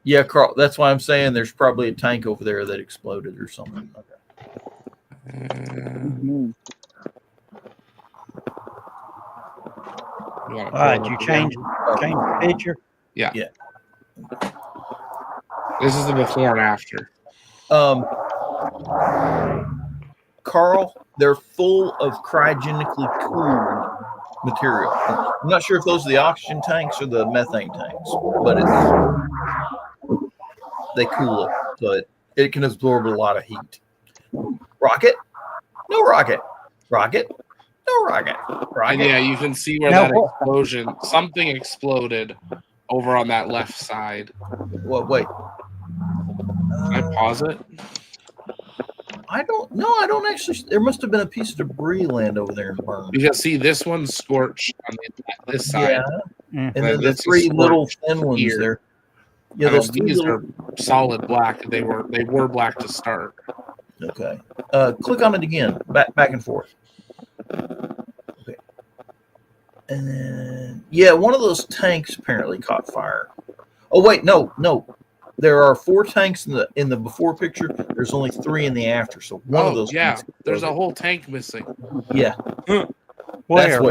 Yeah, Carl. That's why I'm saying there's probably a tank over there that exploded or something. Okay. All right, you change the picture. Yeah. This is the before and after. Carl, they're full of cryogenically cooled material. I'm not sure if those are the oxygen tanks or the methane tanks, but they cool it, so it can absorb a lot of heat. Rocket? No rocket. Rocket? No rocket. Rocket? And yeah, you can see where that explosion, something exploded over on that left side. Well, wait. Can I pause it? I don't actually. There must have been a piece of debris land over there and burned. Because see, this one's scorched on this side. Yeah. And then the 3 little thin ones here. there. Yeah, those these are solid black. They were black to start. Okay. Click on it again. Back and forth. Okay. And then one of those tanks apparently caught fire. Oh wait, no. There are 4 tanks in the before picture. There's only 3 in the after. So one of those. Yeah, there's a whole tank missing. Yeah. Where?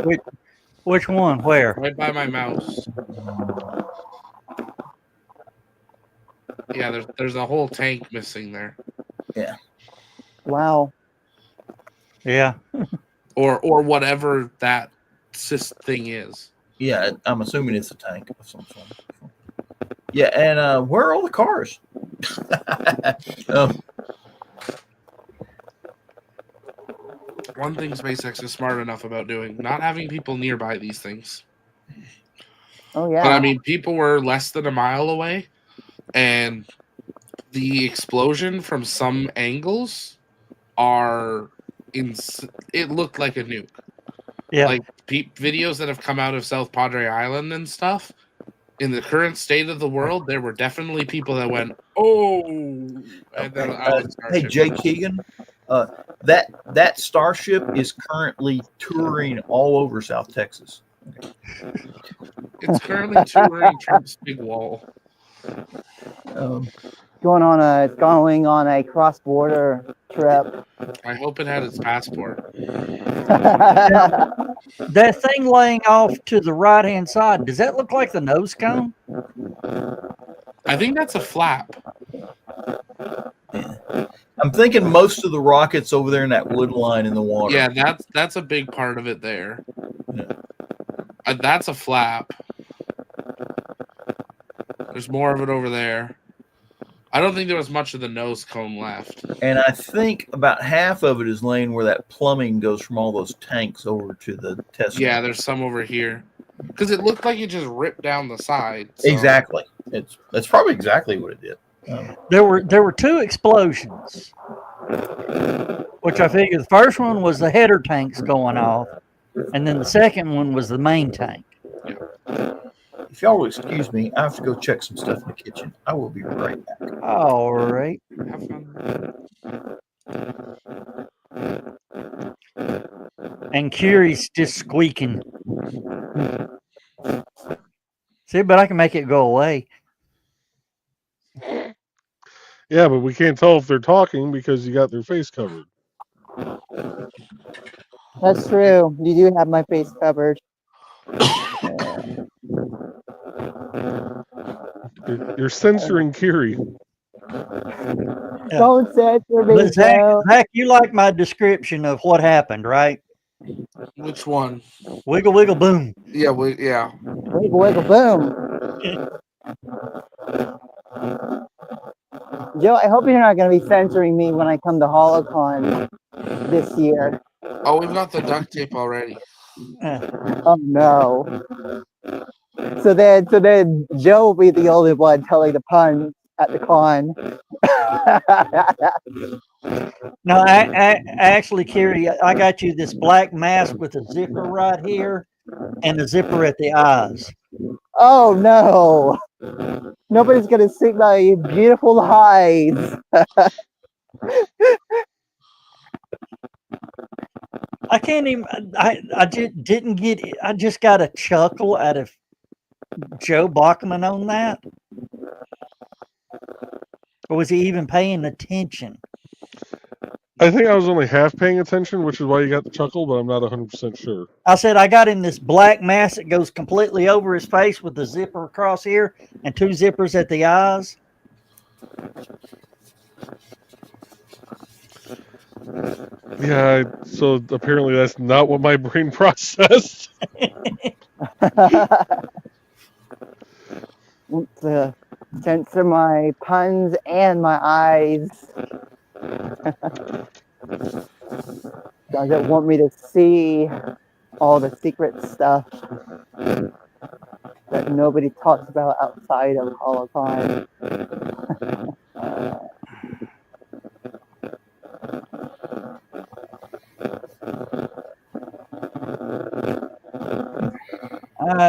Which one? Where? Right by my mouse. Yeah, there's a whole tank missing there. Yeah. Wow. Yeah. Or whatever that thing is. Yeah, I'm assuming it's a tank of some sort. Yeah, and where are all the cars? One thing SpaceX is smart enough about doing, not having people nearby these things. Oh, yeah. But I mean, people were less than a mile away, and the explosion from some angles it looked like a nuke. Yeah. Like videos that have come out of South Padre Island and stuff. In the current state of the world, there were definitely people that went, "Oh!" And then hey, Jay Keegan, that starship is currently touring all over South Texas. It's currently touring Trump's big wall. Going on a cross-border trip. I hope it had its passport. That thing laying off to the right-hand side, does that look like the nose cone? I think that's a flap. I'm thinking most of the rockets over there in that wood line in the water. Yeah, that's a big part of it there. Yeah. That's a flap. There's more of it over there. I don't think there was much of the nose cone left. And I think about half of it is laying where that plumbing goes from all those tanks over to the test. Yeah, there's some over here. Because it looked like it just ripped down the side. So. Exactly. That's probably exactly what it did. There were 2 explosions, which I figure the first one was the header tanks going off, and then the second one was the main tank. Yeah. If y'all will excuse me, I have to go check some stuff in the kitchen. I will be right back. All right. Have fun. And Curie's just squeaking. See, but I can make it go away. Yeah, but we can't tell if they're talking because you got their face covered. That's true. You do have my face covered. You're censoring Kiri. Yeah. Don't censor me, But Zach, you like my description of what happened, right? Which one? Wiggle, wiggle, boom. Yeah, yeah. Wiggle, wiggle, boom. Joe, I hope you're not going to be censoring me when I come to HoloCon this year. Oh, we've got the duct tape already. Oh no. So then Joe will be the only one telling the puns at the con. No, I actually, Carrie, I got you this black mask with a zipper right here and a zipper at the eyes. Oh no. Nobody's going to see my beautiful eyes. I can't even. I just didn't get. I just got a chuckle out of Joe Bachman on that. Or was he even paying attention? I think I was only half paying attention, which is why you got the chuckle, but I'm not 100% sure. I said I got him this black mask that goes completely over his face with the zipper across here and two zippers at the eyes. Yeah, so apparently that's not what my brain processed. To censor my puns and my eyes. Doesn't want me to see all the secret stuff that nobody talks about outside of HoloCon.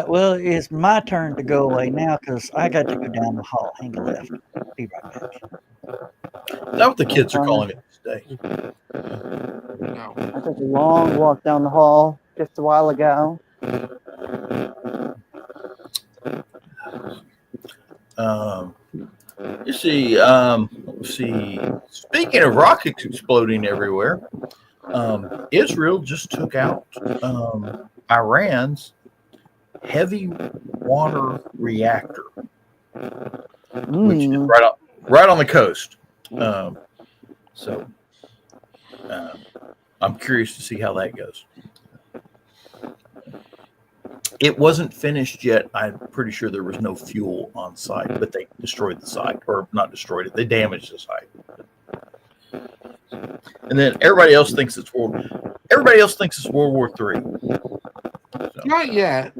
Well, it's my turn to go away now because I got to go down the hall. Hang a left. Be right back. Is that what the kids are calling it today? No. I took a long walk down the hall just a while ago. You see, let's see. Speaking of rockets exploding everywhere, Israel just took out Iran's heavy water reactor, which is right on the coast. So I'm curious to see how that goes. It wasn't finished yet. I'm pretty sure there was no fuel on site, but they destroyed the site, or not destroyed it. They damaged the site. And then everybody else thinks it's World War III. So, Not yet.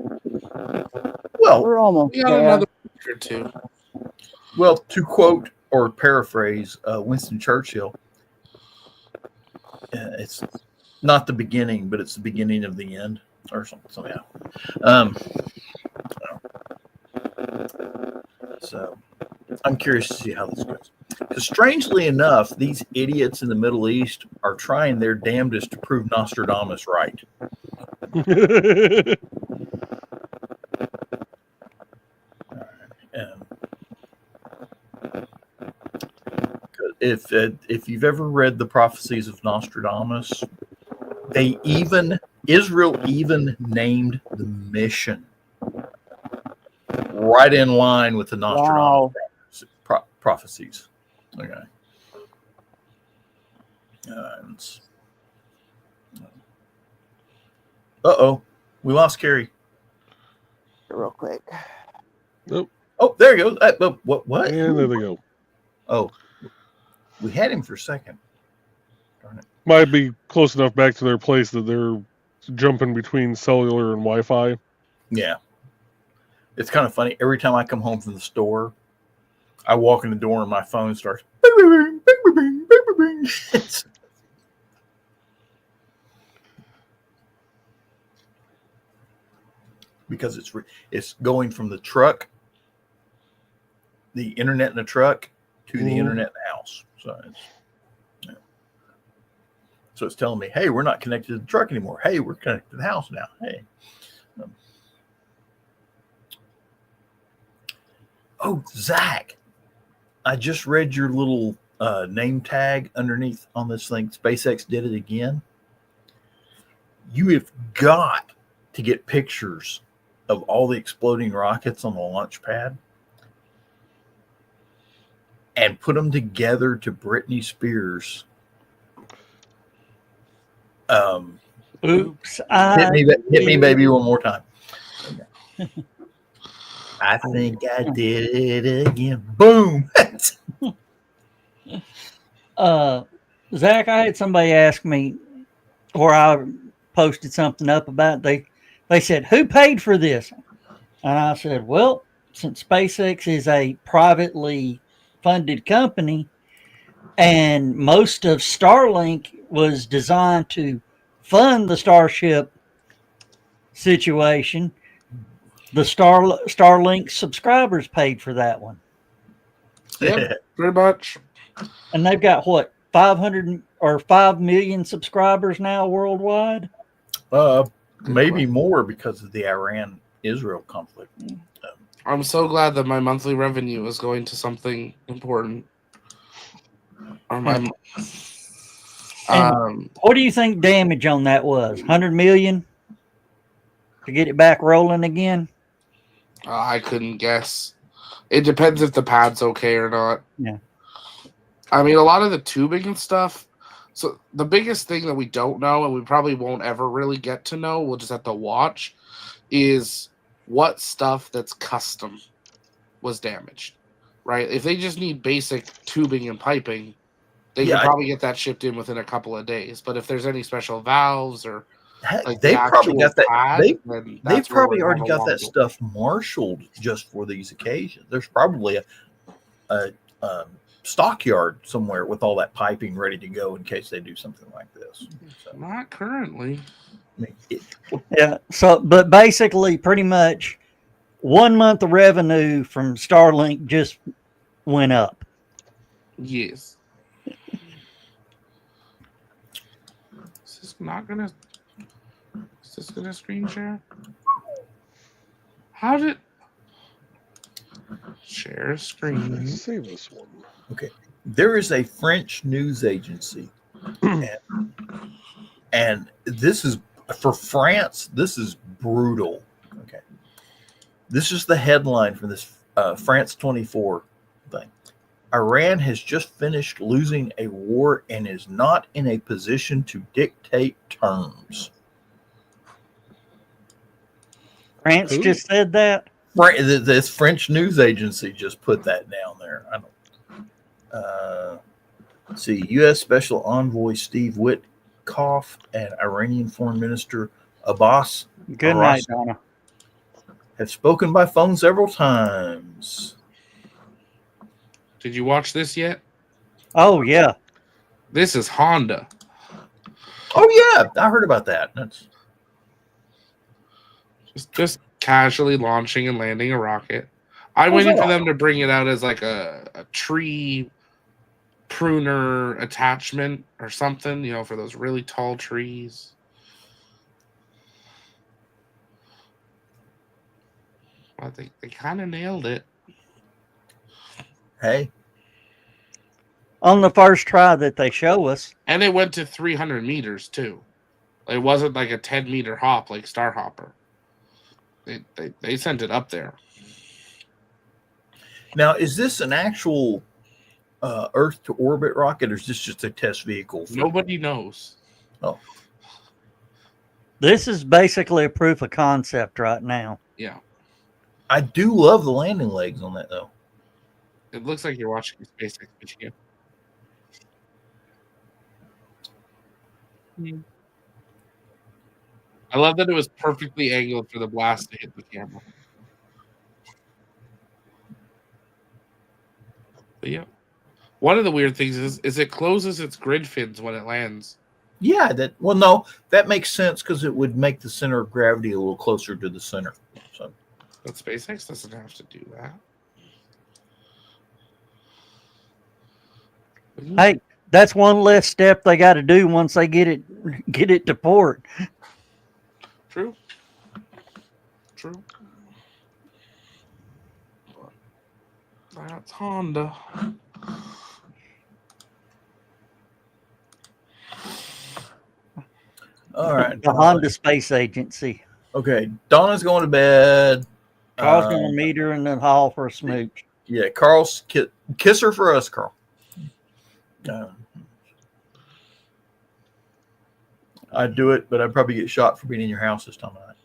well, We're almost We got there. another week or two. Well, to quote or paraphrase Winston Churchill, it's not the beginning, but it's the beginning of the end, or something. So I'm curious to see how this goes. Because strangely enough, these idiots in the Middle East are trying their damnedest to prove Nostradamus right. If you've ever read the prophecies of Nostradamus, Israel even named the mission right in line with the Nostradamus prophecies. Okay. We lost Carrie. Real quick. Nope. Oh, there you go. What? And there they go. Oh, we had him for a second. Darn it. Might be close enough back to their place that they're jumping between cellular and Wi-Fi. Yeah. It's kind of funny. Every time I come home from the store, I walk in the door and my phone starts. Because it's going from the truck, the internet in the truck, to the internet in the house. So it's telling me, hey, we're not connected to the truck anymore. Hey, we're connected to the house now. Hey. Oh, Zach, I just read your little name tag underneath on this thing. SpaceX did it again. You have got to get pictures of all the exploding rockets on the launch pad and put them together to Britney Spears. Oops. Hit me, baby, one more time. I think I did it again. Boom. Zach, I had somebody ask me, or I posted something up about they said, who paid for this? And I said, well, since SpaceX is a privately funded company and most of Starlink was designed to fund the Starship situation, the Starlink subscribers paid for that one. Yeah, pretty much. And they've got what, 500 or 5 million subscribers now worldwide? Maybe more because of the Iran-Israel conflict. I'm so glad that my monthly revenue is going to something important. What do you think damage on that was? 100 million to get it back rolling again? I couldn't guess. It depends if the pad's okay or not. Yeah. I mean, a lot of the tubing and stuff. So the biggest thing that we don't know, and we probably won't ever really get to know, we'll just have to watch, is what stuff that's custom was damaged, right? If they just need basic tubing and piping, they can probably get that shipped in within a couple of days. But if there's any special valves or like they've probably got that. pad, they've probably already got that stuff marshaled just for these occasions. There's probably a stockyard somewhere with all that piping ready to go in case they do something like this. So, not currently. Yeah. So, but basically, pretty much 1 month of revenue from Starlink just went up. Yes. Is this not gonna? Is this gonna screen share? How did share screen? Save this one. Okay. There is a French news agency, and this is for France. This is brutal. Okay. This is the headline for this France 24 thing. Iran has just finished losing a war and is not in a position to dictate terms. France just said that? This French news agency just put that down there. I don't. Let's see. U.S. Special Envoy Steve Witkoff and Iranian Foreign Minister Abbas Good night, Donna. have spoken by phone several times. Did you watch this yet? Oh, yeah. This is Honda. Oh, yeah. I heard about that. That's just casually launching and landing a rocket. I'm waiting for them to bring it out as like a tree pruner attachment or something, you know, for those really tall trees. Well, they kind of nailed it. Hey. On the first try that they show us. And it went to 300 meters, too. It wasn't like a 10-meter hop like Starhopper. They sent it up there. Now, is this an actual Earth to orbit rocket, or is this just a test vehicle? Nobody knows. Oh. This is basically a proof of concept right now. Yeah. I do love the landing legs on that, though. It looks like you're watching a SpaceX video. I love that it was perfectly angled for the blast to hit the camera. But yeah. One of the weird things is it closes its grid fins when it lands. Yeah, no, that makes sense because it would make the center of gravity a little closer to the center. So, but SpaceX doesn't have to do that. Hey, that's one less step they got to do once they get it to port. True. But that's Honda. all right. The Honda Space Agency. Okay, Donna's going to bed. Carl's going to meet her in the hall for a smooch. Yeah, Carl's kiss her for us, Carl. I'd do it, but I'd probably get shot for being in your house this time of night.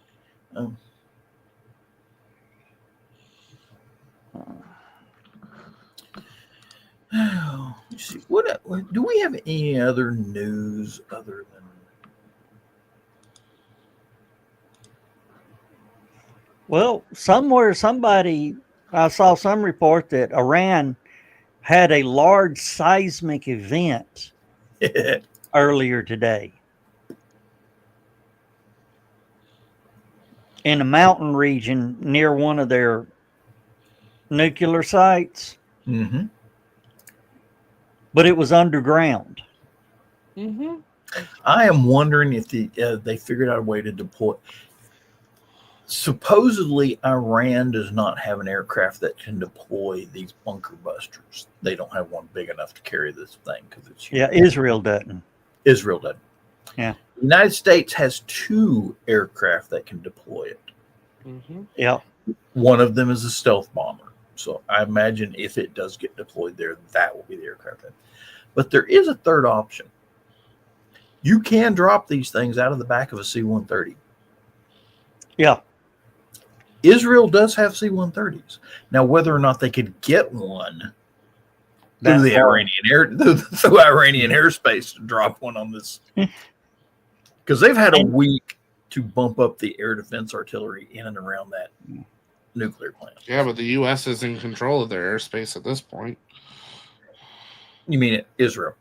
Let's see. What do we have any other news other than? Well, I saw some report that Iran had a large seismic event earlier today in a mountain region near one of their nuclear sites. Mm-hmm. But it was underground. Mm-hmm. I am wondering if they figured out a way to deploy. Supposedly, Iran does not have an aircraft that can deploy these bunker busters. They don't have one big enough to carry this thing because it's huge. Yeah, Israel doesn't. Israel doesn't. Yeah. The United States has 2 aircraft that can deploy it. Mm-hmm. Yeah. One of them is a stealth bomber. So I imagine if it does get deployed there, that will be the aircraft. But there is a third option. You can drop these things out of the back of a C-130. Yeah. Israel does have C-130s. Now, whether or not they could get one through the through Iranian airspace to drop one on this, because they've had a week to bump up the air defense artillery in and around that nuclear plant. Yeah, but the U.S. is in control of their airspace at this point. You mean Israel?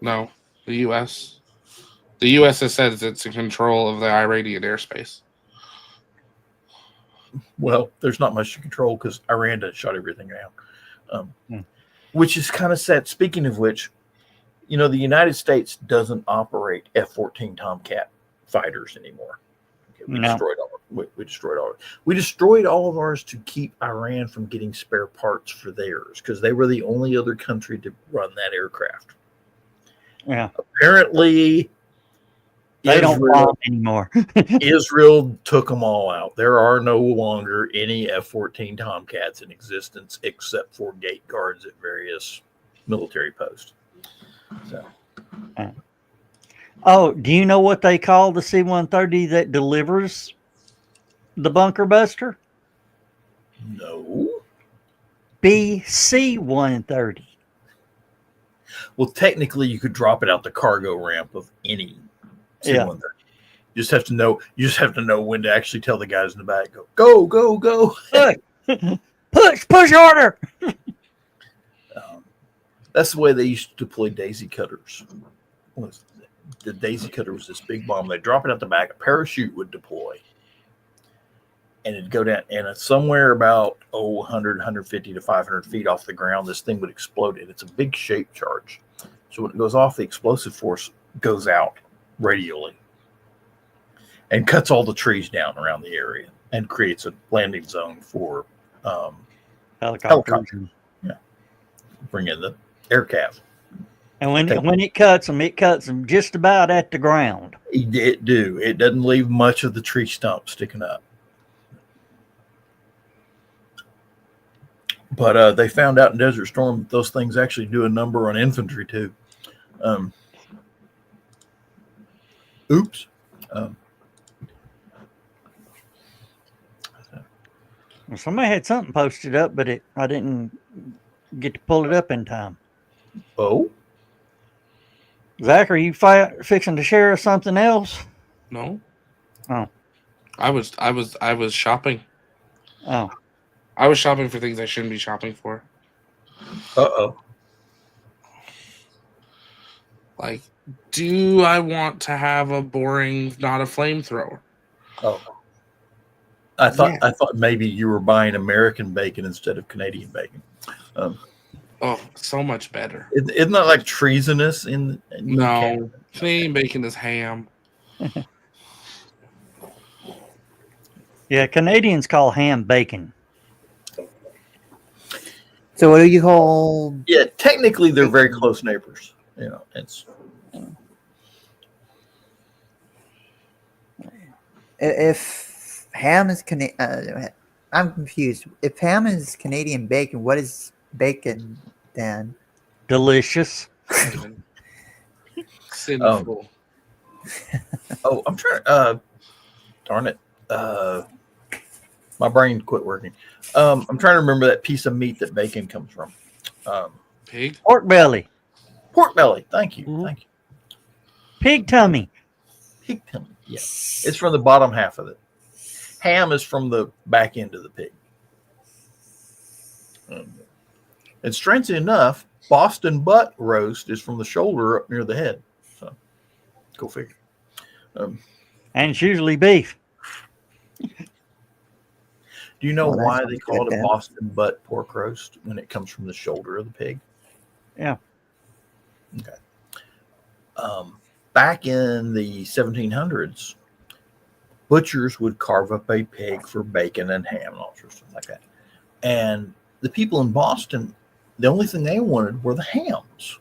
No, the U.S. The U.S. has said it's in control of the Iranian airspace. Well, there's not much to control because Iran done shut everything down, which is kind of sad. Speaking of which, the United States doesn't operate F-14 Tomcat fighters anymore. Okay, we destroyed all. We destroyed all. We destroyed all of ours to keep Iran from getting spare parts for theirs because they were the only other country to run that aircraft. Yeah. Apparently, they don't bomb anymore. Israel took them all out. There are no longer any F-14 Tomcats in existence except for gate guards at various military posts. So. Oh, do you know what they call the C-130 that delivers the bunker buster? No. BC-130. Well, technically, you could drop it out the cargo ramp of any C-130. You just have to know. You just have to know when to actually tell the guys in the back, go, go, go. Push harder. That's the way they used to deploy daisy cutters. The daisy cutter was this big bomb. They'd drop it out the back. A parachute would deploy. And it'd go down. And somewhere about 100, 150 to 500 feet off the ground, this thing would explode. And it's a big shape charge. So when it goes off, the explosive force goes out radially and cuts all the trees down around the area and creates a landing zone for helicopters. Yeah. Bring in the air cav. And when it cuts them just about at the ground. It doesn't leave much of the tree stump sticking up. But they found out in Desert Storm that those things actually do a number on infantry too. Oops. Somebody had something posted up, but I didn't get to pull it up in time. Oh. Zach, are you fixing to share something else? No. Oh. I was shopping. Oh. I was shopping for things I shouldn't be shopping for. Uh-oh. Like, do I want to have a boring, not a flamethrower? Oh. I thought maybe you were buying American bacon instead of Canadian bacon. Oh, so much better. Isn't that like treasonous in No, Canadian bacon is ham. Yeah, Canadians call ham bacon. So what do you call? Yeah, technically they're very close neighbors. It's. If ham is I'm confused. If ham is Canadian bacon, what is bacon then? Delicious. Sinful. Oh, I'm trying. Darn it. My brain quit working. I'm trying to remember that piece of meat that bacon comes from. Pig? Pork belly, Pork belly. Thank you. Mhm. Thank you. pig tummy. Pig tummy. Yeah. It's from the bottom half of it. Ham is from the back end of the pig. And strangely enough, Boston butt roast is from the shoulder up near the head. So, go figure. And it's usually beef. Do you know Well, that why sounds they call good it a then. Boston butt pork roast when it comes from the shoulder of the pig? Yeah. Okay. Back in the 1700s, butchers would carve up a pig for bacon and ham and all sorts of stuff like that. And the people in Boston, the only thing they wanted were the hams.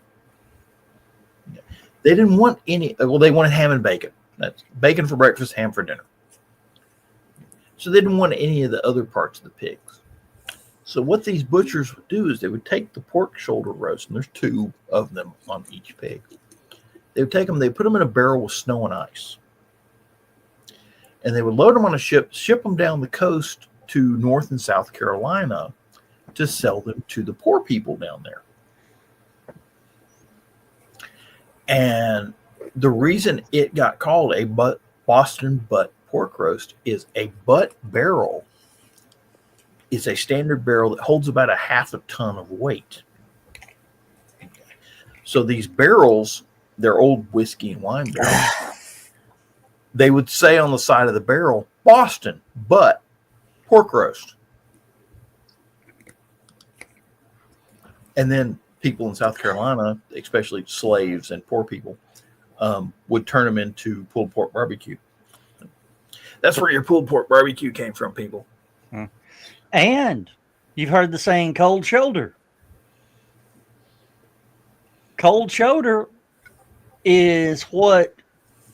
They didn't want any. Well, they wanted ham and bacon. That's bacon for breakfast, ham for dinner. So they didn't want any of the other parts of the pigs. So what these butchers would do is they would take the pork shoulder roast, and there's 2 of them on each pig. They would take them, they put them in a barrel with snow and ice. And they would load them on a ship, ship them down the coast to North and South Carolina to sell them to the poor people down there. And the reason it got called a Boston butt pork roast is a butt barrel is a standard barrel that holds about a half a ton of weight. So these barrels, they're old whiskey and wine barrels. They would say on the side of the barrel, Boston butt pork roast. And then people in South Carolina, especially slaves and poor people, would turn them into pulled pork barbecue. That's where your pulled pork barbecue came from, people. And you've heard the saying cold shoulder. Cold shoulder is what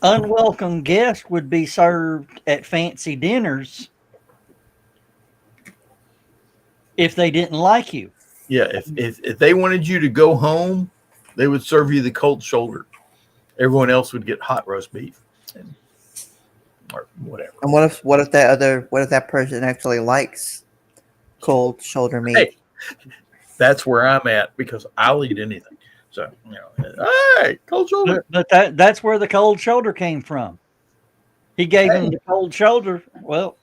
unwelcome guests would be served at fancy dinners if they didn't like you. Yeah, if they wanted you to go home, they would serve you the cold shoulder. Everyone else would get hot roast beef or whatever. And what if that person actually likes cold shoulder meat? Hey, that's where I'm at because I'll eat anything. So, hey, cold shoulder. But that's where the cold shoulder came from. He gave him the cold shoulder. Well,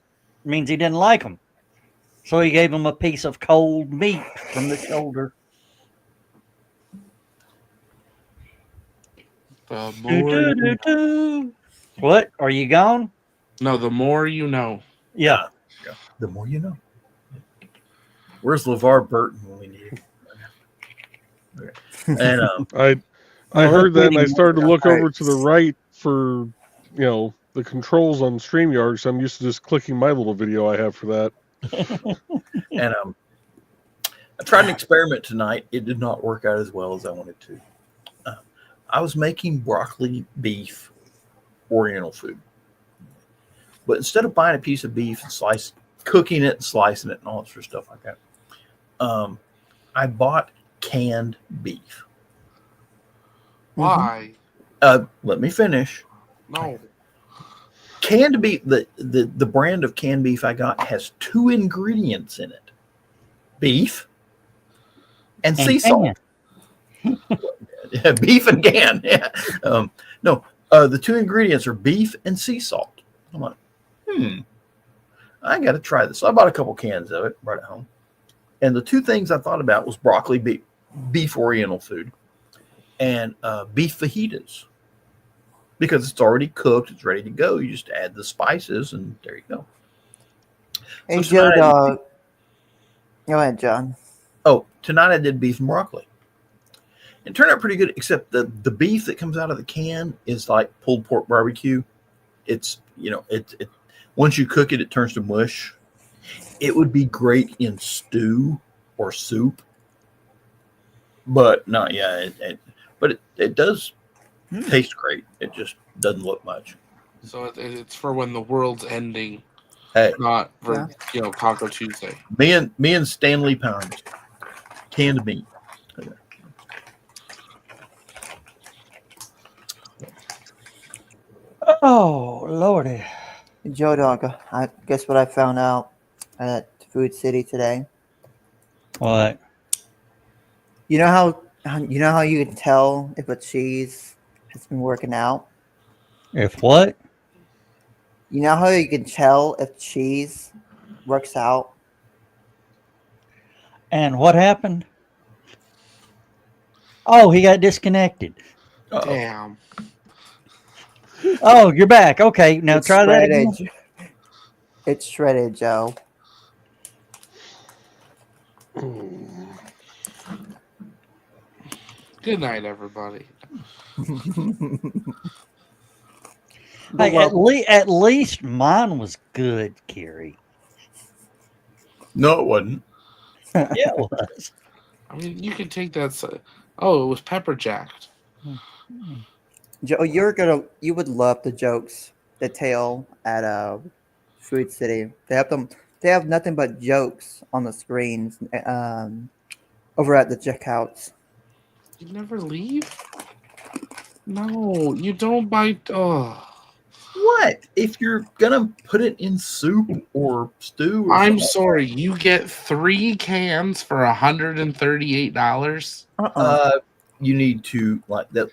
it means he didn't like him. So he gave him a piece of cold meat from the shoulder. The more What? Are you gone? No, the more you know. Yeah. The more you know. Where's LeVar Burton when we need him? Okay. And I heard that and I anyway, started to look alright. over to the right for the controls on StreamYard, so I'm used to just clicking my little video I have for that. and I tried an experiment tonight. It did not work out as well as I wanted to. I was making broccoli beef Oriental food. But instead of buying a piece of beef and cooking it and slicing it and all that sort of stuff like that, I bought canned beef. Why? Let me finish. No. Canned beef, the brand of canned beef I got has 2 ingredients in it: beef and sea salt. Yeah, beef and can. Yeah. No, the 2 ingredients are beef and sea salt. I'm like, I got to try this. So I bought a couple cans of it, brought it home. And the 2 things I thought about was broccoli, beef Oriental food, and beef fajitas. Because it's already cooked, it's ready to go. You just add the spices, and there you go. Hey, So Joe tonight Dog. Go ahead, John. Tonight I did beef and broccoli. It turned out pretty good, except the beef that comes out of the can is like pulled pork barbecue. It's, it once you cook it, it turns to mush. It would be great in stew or soup, but not, but it does taste great. It just doesn't look much. So it's for when the world's ending, Hey, not for Taco Tuesday. me and Stanley Pounds, canned meat. Oh, Lordy. Joe Dog, I guess what I found out at Food City today. What? You know how you can tell if a cheese has been working out? If what? You know how you can tell if cheese works out? And what happened? Oh, he got disconnected. Uh-oh. Damn. Oh, you're back. Okay, now It's try that shredded. again. It's shredded, Joe. Good night, everybody. Hey, at least mine was good, Kerry. No, it wasn't. Yeah, it was. I mean, you could take that. Oh, it was pepper jacked. Joe, you would love the jokes they tell at Food City. They have nothing but jokes on the screens over at the checkouts. You never leave? No, you don't buy. Oh. What? If you're gonna put it in soup or stew or I'm something, sorry, you get 3 cans for $138. you need to like that.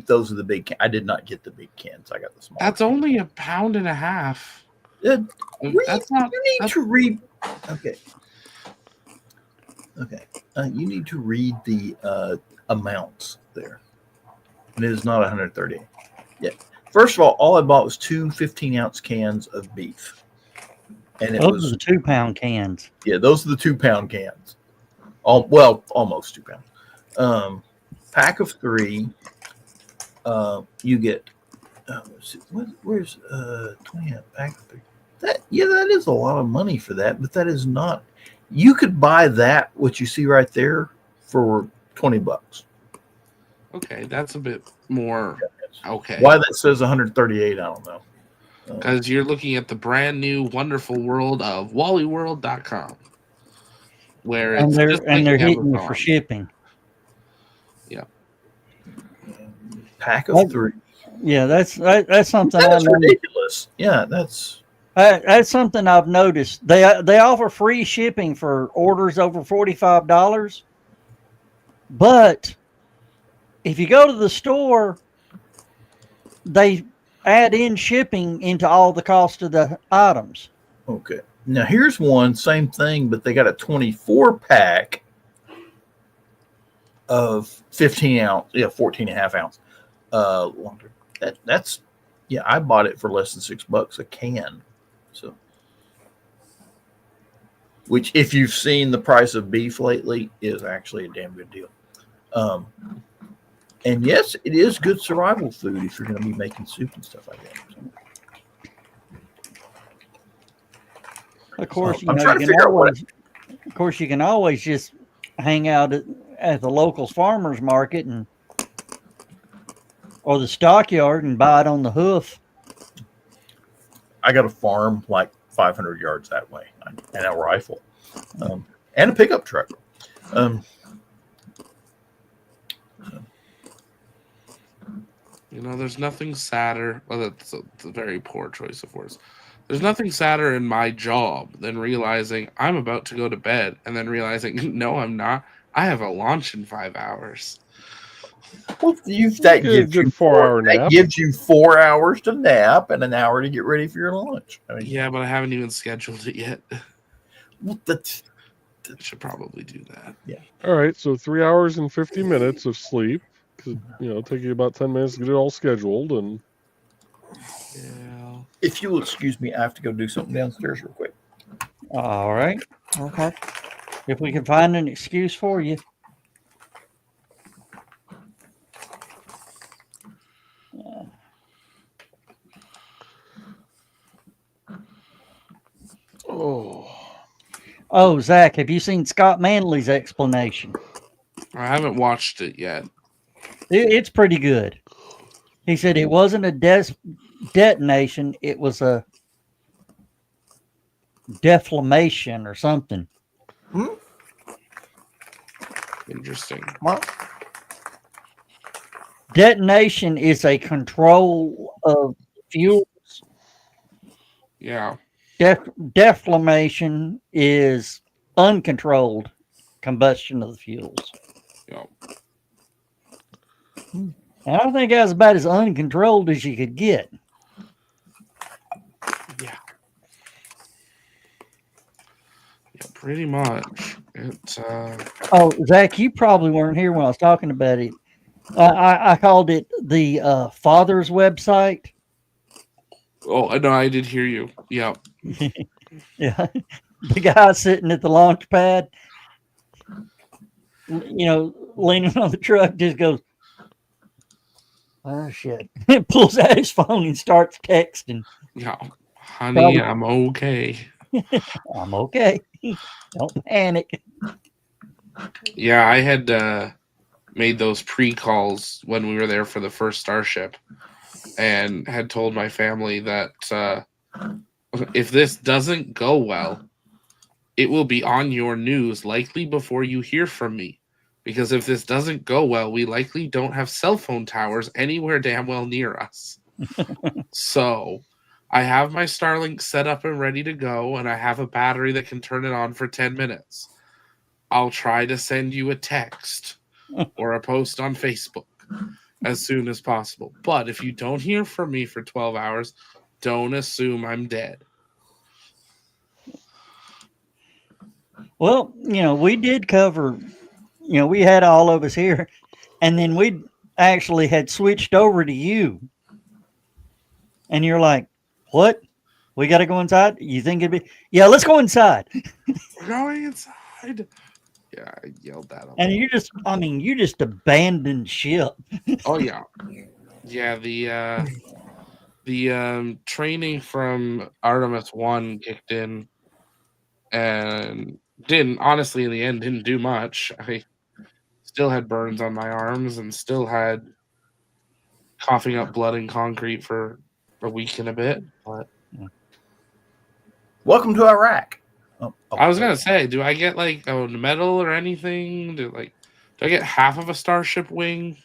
Those are the big cans. I did not get the big cans. I got the small. That's only £1.50 pounds. That's not. You need to read. Okay. Okay. You need to read the amounts there. And it is not 138. Yeah. First of all I bought was 2 15-ounce cans of beef. And it Those was are the 2-pound cans. Yeah, those are the 2-pound cans. Almost 2 pounds. Pack of 3. You get. Where's 20 pack of 3? That is a lot of money for that, but that is not. You could buy that what you see right there for $20. Okay, that's a bit more. Okay. Why that says 138, I don't know. Because you're looking at the brand new wonderful world of wallyworld.com, where it's And just they're like hitting you Amazon. for shipping. Yeah. Pack of 3. Yeah, that's something I That's know. ridiculous. Yeah, that's something I've noticed. They offer free shipping for orders over $45, but if you go to the store, they add in shipping into all the cost of the items. okay. Now here's one, same thing, but they got a 24 pack of 15 ounce, 14 and a half ounce. Longer. That's I bought it for less than $6 a can. So, which if you've seen the price of beef lately is actually a damn good deal. And yes, it is good survival food if you're going to be making soup and stuff like that. So. Of course, I'm trying to figure out what. Of course, you can always just hang out at the local farmers market or the stockyard and buy it on the hoof. I got a farm like 500 yards that way, and a rifle, and a pickup truck. There's nothing sadder. Well, that's a very poor choice of words. There's nothing sadder in my job than realizing I'm about to go to bed and then realizing, no, I'm not. I have a launch in 5 hours. Well, that gives you 4-hour nap. That gives you 4 hours to nap and an hour to get ready for your lunch. I mean, Yeah, but I haven't even scheduled it yet. well, I should probably do that. Yeah. All right, so 3 hours and 50 minutes of sleep. It'll take you about 10 minutes to get it all scheduled. And Yeah. if you will excuse me, I have to go do something downstairs real quick. All right. Okay. If we can find an excuse for you. Oh, Zach, have you seen Scott Manley's explanation? I haven't watched it yet. It's pretty good. He said it wasn't a detonation, it was a deflammation or something. Interesting. What? Detonation is a control of fuels. Yeah. Deflammation is uncontrolled combustion of the fuels. Yep. And I think that's about as uncontrolled as you could get. Yeah. Yeah, pretty much. It's Oh, Zach, you probably weren't here when I was talking about it. I called it the father's website. Oh, no, I did hear you. Yeah. Yeah, the guy sitting at the launch pad, leaning on the truck, just goes, "Oh shit!" Pulls out his phone and starts texting. Yeah. Honey, Probably- I'm okay. I'm okay. Don't panic. Yeah, I had made those pre-calls when we were there for the first Starship and had told my family that if this doesn't go well, it will be on your news likely before you hear from me. Because if this doesn't go well, we likely don't have cell phone towers anywhere damn well near us. So I have my Starlink set up and ready to go, and I have a battery that can turn it on for 10 minutes. I'll try to send you a text or a post on Facebook as soon as possible. But if you don't hear from me for 12 hours, don't assume I'm dead. Well, we did cover, we had all of us here, and then we actually had switched over to you. And you're like, what? We got to go inside? You think it'd be, yeah, let's go inside. We're going inside. Yeah, I yelled that. And you just abandoned ship. Oh, yeah. Yeah, the training from Artemis 1 kicked in and honestly, in the end, didn't do much. I still had burns on my arms and still had coughing up blood in concrete for a week and a bit. But Welcome to Iraq. Oh, I was gonna say, do I get like a medal or anything? Do I get half of a Starship wing?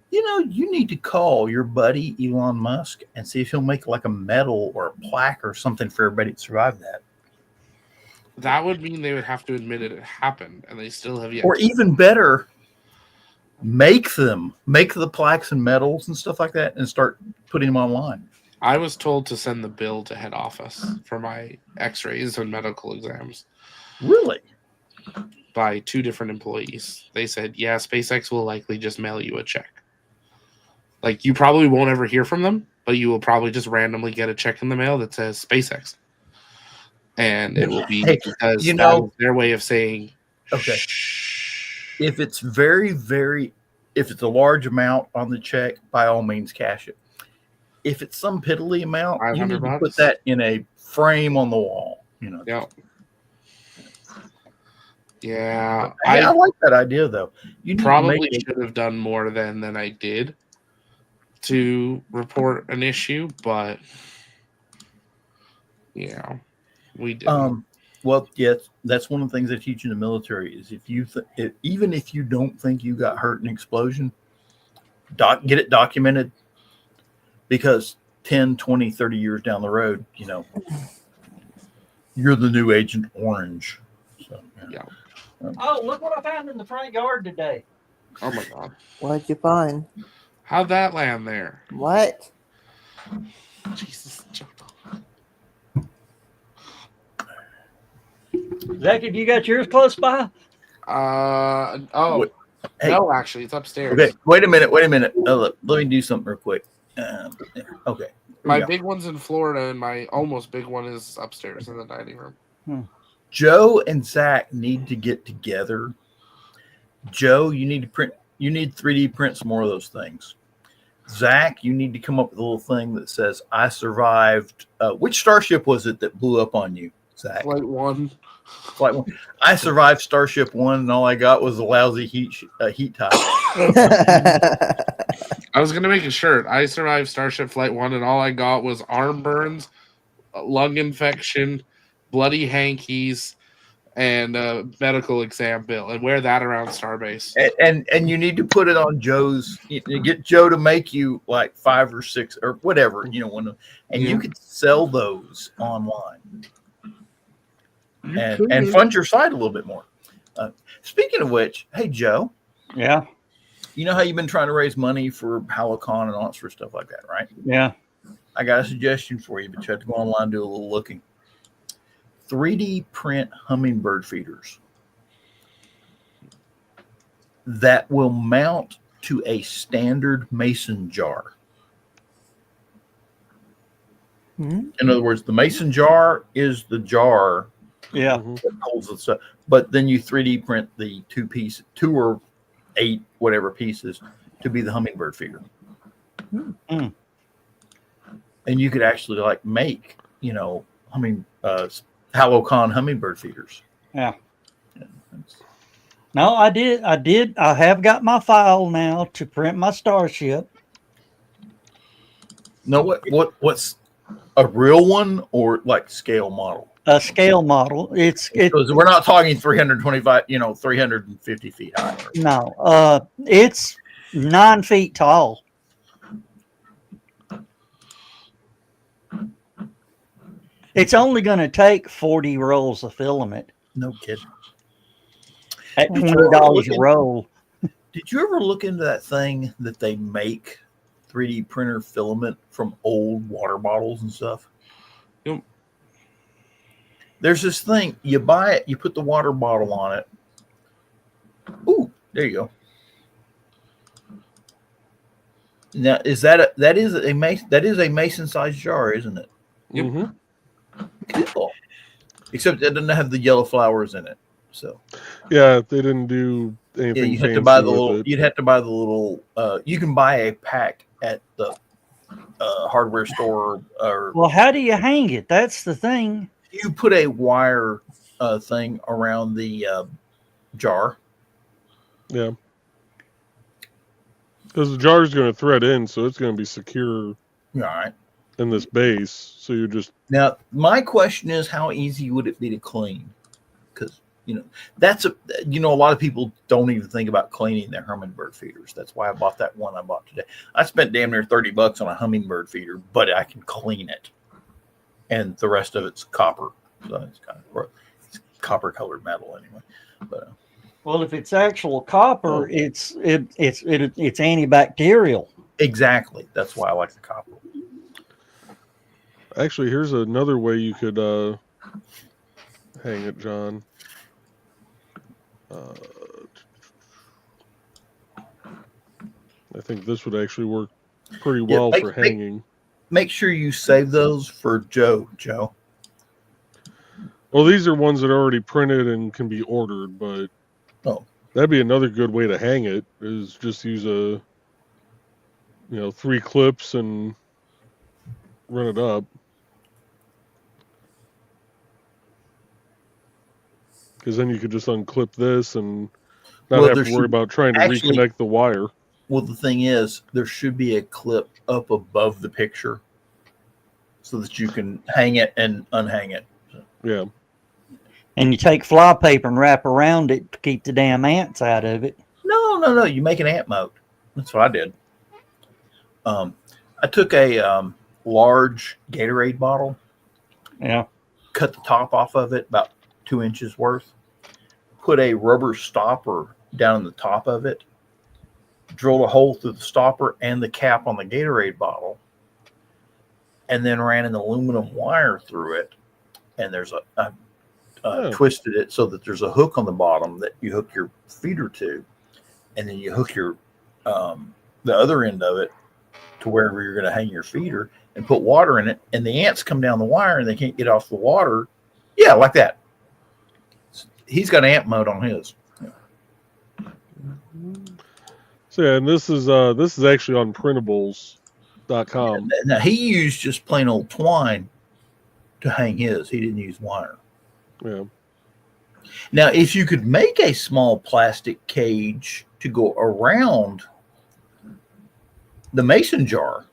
You need to call your buddy Elon Musk and see if he'll make like a medal or a plaque or something for everybody that survived that. That would mean they would have to admit it happened, and they still have yet. Or even better, make the plaques and medals and stuff like that, and start putting them online. I was told to send the bill to head office for my X-rays and medical exams. Really? By 2 different employees. They said, yeah, SpaceX will likely just mail you a check. Like, you probably won't ever hear from them, but you will probably just randomly get a check in the mail that says SpaceX. And it will be because that is their way of saying, okay, shh. If it's very, very, if it's a large amount on the check, by all means, cash it. If it's some piddly amount, you need to put that in a frame on the wall. Yeah. Yeah. I like that idea, though. You probably should have done more than I did to report an issue, but yeah, we did. Well, yes, that's one of the things they teach in the military is if you even if you don't think you got hurt in an explosion, get it documented, because 10, 20, 30 years down the road, you're the new Agent Orange. So, yeah. Oh, look what I found in the front yard today. Oh my God. What'd you find? How'd that land there? What? Jesus. Zach, have you got yours close by? No, actually, it's upstairs. Okay, wait a minute. Let me do something real quick. Okay. My big one's in Florida, and my almost big one is upstairs in the dining room. Joe and Zach need to get together. Joe, you need 3D print some more of those things. Zach, you need to come up with a little thing that says, I survived. Which Starship was it that blew up on you, Zach? Flight 1. I survived Starship 1, and all I got was a lousy heat tie. I was going to make a shirt. I survived Starship Flight 1, and all I got was arm burns, lung infection, bloody hankies, and a medical exam bill, and wear that around Starbase. And you need to put it on Joe's. You get Joe to make you like 5 or 6 or whatever, and you could sell those online and fund your site a little bit more. Speaking of which, hey Joe, Yeah. you know how you've been trying to raise money for HaloCon and all that sort of stuff like that, right? Yeah. I got a suggestion for you, but you have to go online and do a little looking. 3D print hummingbird feeders that will mount to a standard mason jar. In other words, the mason jar is the jar that holds the stuff, but then you 3D print the 2 or 8 whatever pieces to be the hummingbird feeder. And you could actually like make, HaloCon hummingbird feeders. Yeah. No, I did. I have got my file now to print my starship. No, what's a real one or like scale model? A scale model. Because we're not talking 325, 350 feet high. No, it's 9 feet tall. It's only going to take 40 rolls of filament. No kidding. At $20 a roll. Did you ever look into that thing that they make 3D printer filament from old water bottles and stuff? Yep. There's this thing, you buy it, you put the water bottle on it. Ooh, there you go. Now, that is a mason-sized jar, isn't it? Yep. Cool. Except it doesn't have the yellow flowers in it. So yeah, they didn't do anything. Yeah, you have to buy the little. You'd have to buy the little. You can buy a pack at the hardware store. Well, how do you hang it? That's the thing. You put a wire thing around the jar. Yeah, because the jar is going to thread in, so it's going to be secure. All right. In this base, so you just now. My question is, how easy would it be to clean? Because that's a lot of people don't even think about cleaning their hummingbird feeders. That's why I bought that one I bought today. I spent damn near $30 on a hummingbird feeder, but I can clean it, and the rest of it's copper. So it's copper colored metal anyway. But well, if it's actual copper, it's antibacterial. Exactly. That's why I like the copper. Actually, here's another way you could hang it, John. I think this would actually work pretty well for hanging. Make sure you save those for Joe. Well, these are ones that are already printed and can be ordered, but that'd be another good way to hang it, is just use 3 clips and run it up. Because then you could just unclip this and not have to worry about trying to reconnect the wire. Well, the thing is, there should be a clip up above the picture so that you can hang it and unhang it. Yeah. And you take fly paper and wrap around it to keep the damn ants out of it. No. You make an ant moat. That's what I did. I took a large Gatorade bottle. Yeah. Cut the top off of it, about 2 inches worth. Put a rubber stopper down in the top of it. Drilled a hole through the stopper and the cap on the Gatorade bottle. And then ran an aluminum wire through it. And there's twisted it so that there's a hook on the bottom that you hook your feeder to. And then you hook your the other end of it to wherever you're going to hang your feeder and put water in it. And the ants come down the wire and they can't get off the water. Yeah, like that. He's got ant mode on his. So yeah, and this is actually on printables.com. Now he used just plain old twine to hang his. He didn't use wire. Yeah. Now, if you could make a small plastic cage to go around the mason jar,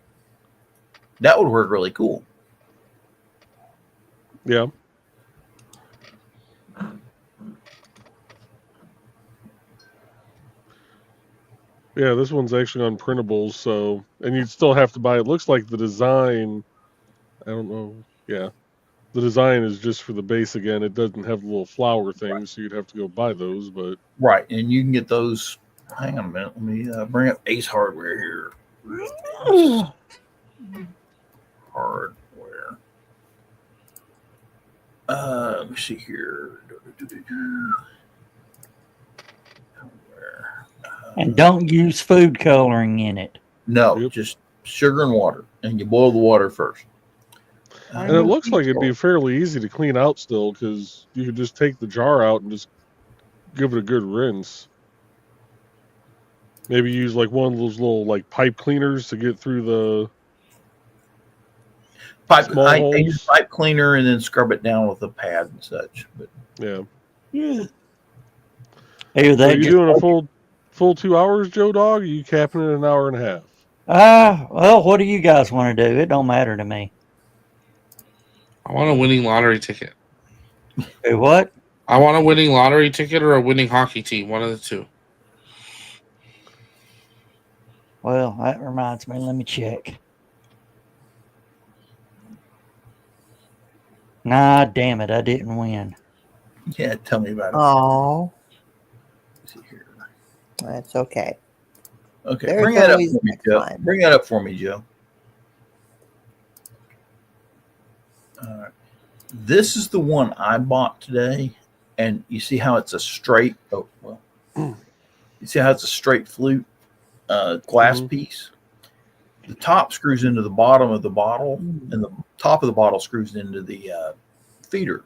that would work really cool. Yeah. Yeah, this one's actually on printables, so and you'd still have to buy. It looks like the design. I don't know. Yeah, the design is just for the base again. It doesn't have the little flower things, so you'd have to go buy those. But Right, and you can get those. Hang on a minute. Let me bring up Ace Hardware here. Hardware. Let me see here. Hardware. And don't use food coloring in it. No, Yep. just sugar and water, and you boil the water first. and it looks like it'd be fairly easy to clean out still, because you could just take the jar out and just give it a good rinse. Maybe use like one of those little like pipe cleaners to get through the pipe. small I holes. use pipe cleaner and then scrub it down with a pad and such. But Yeah. Hey, Are they you just, doing a full 2 hours, Joe Dog? Or are you capping it an hour and a half? well, what do you guys want to do? It don't matter to me. I want a winning lottery ticket. Hey, what? I want a winning lottery ticket or a winning hockey team. One of the two. Well, that reminds me. Let me check. Nah, damn it. I didn't win. yeah, tell me about it. Oh, Let's see here. that's okay. Okay, There's bring that up always for me, next Joe. time. Bring that up for me, Joe. All right. This is the one I bought today, and you see how it's a straight. Oh well, you see how it's a straight flute glass piece. The top screws into the bottom of the bottle, and the top of the bottle screws into the feeder.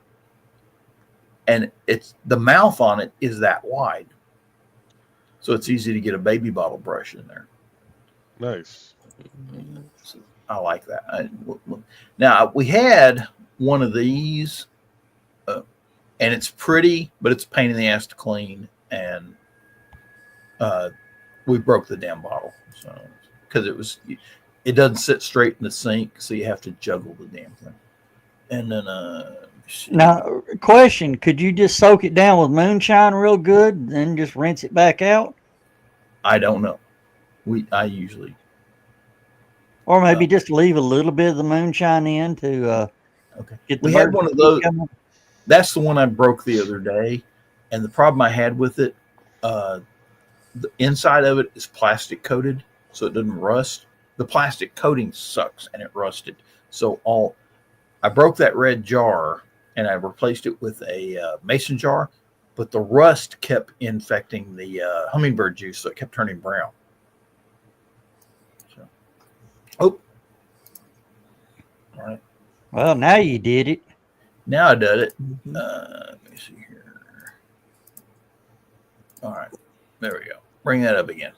And it's the mouth on it is that wide, so it's easy to get a baby bottle brush in there. Nice. So I like that. Now we had one of these, and it's pretty, but it's a pain in the ass to clean, and we broke the damn bottle. So because it doesn't sit straight in the sink, so you have to juggle the damn thing. And then Now, question: could you just soak it down with moonshine real good, then just rinse it back out, I don't know. I usually or maybe just leave a little bit of the moonshine in to okay. get the We had bird one of those. coming? That's the one I broke the other day, and the problem I had with it, the inside of it is plastic coated, so it doesn't rust. The plastic coating sucks, and it rusted. So I broke that red jar, and I replaced it with a mason jar, but the rust kept infecting the hummingbird juice, so it kept turning brown. So, all right. Well, now you did it. Now I did it. Let me see here. All right. There we go. Bring that up again.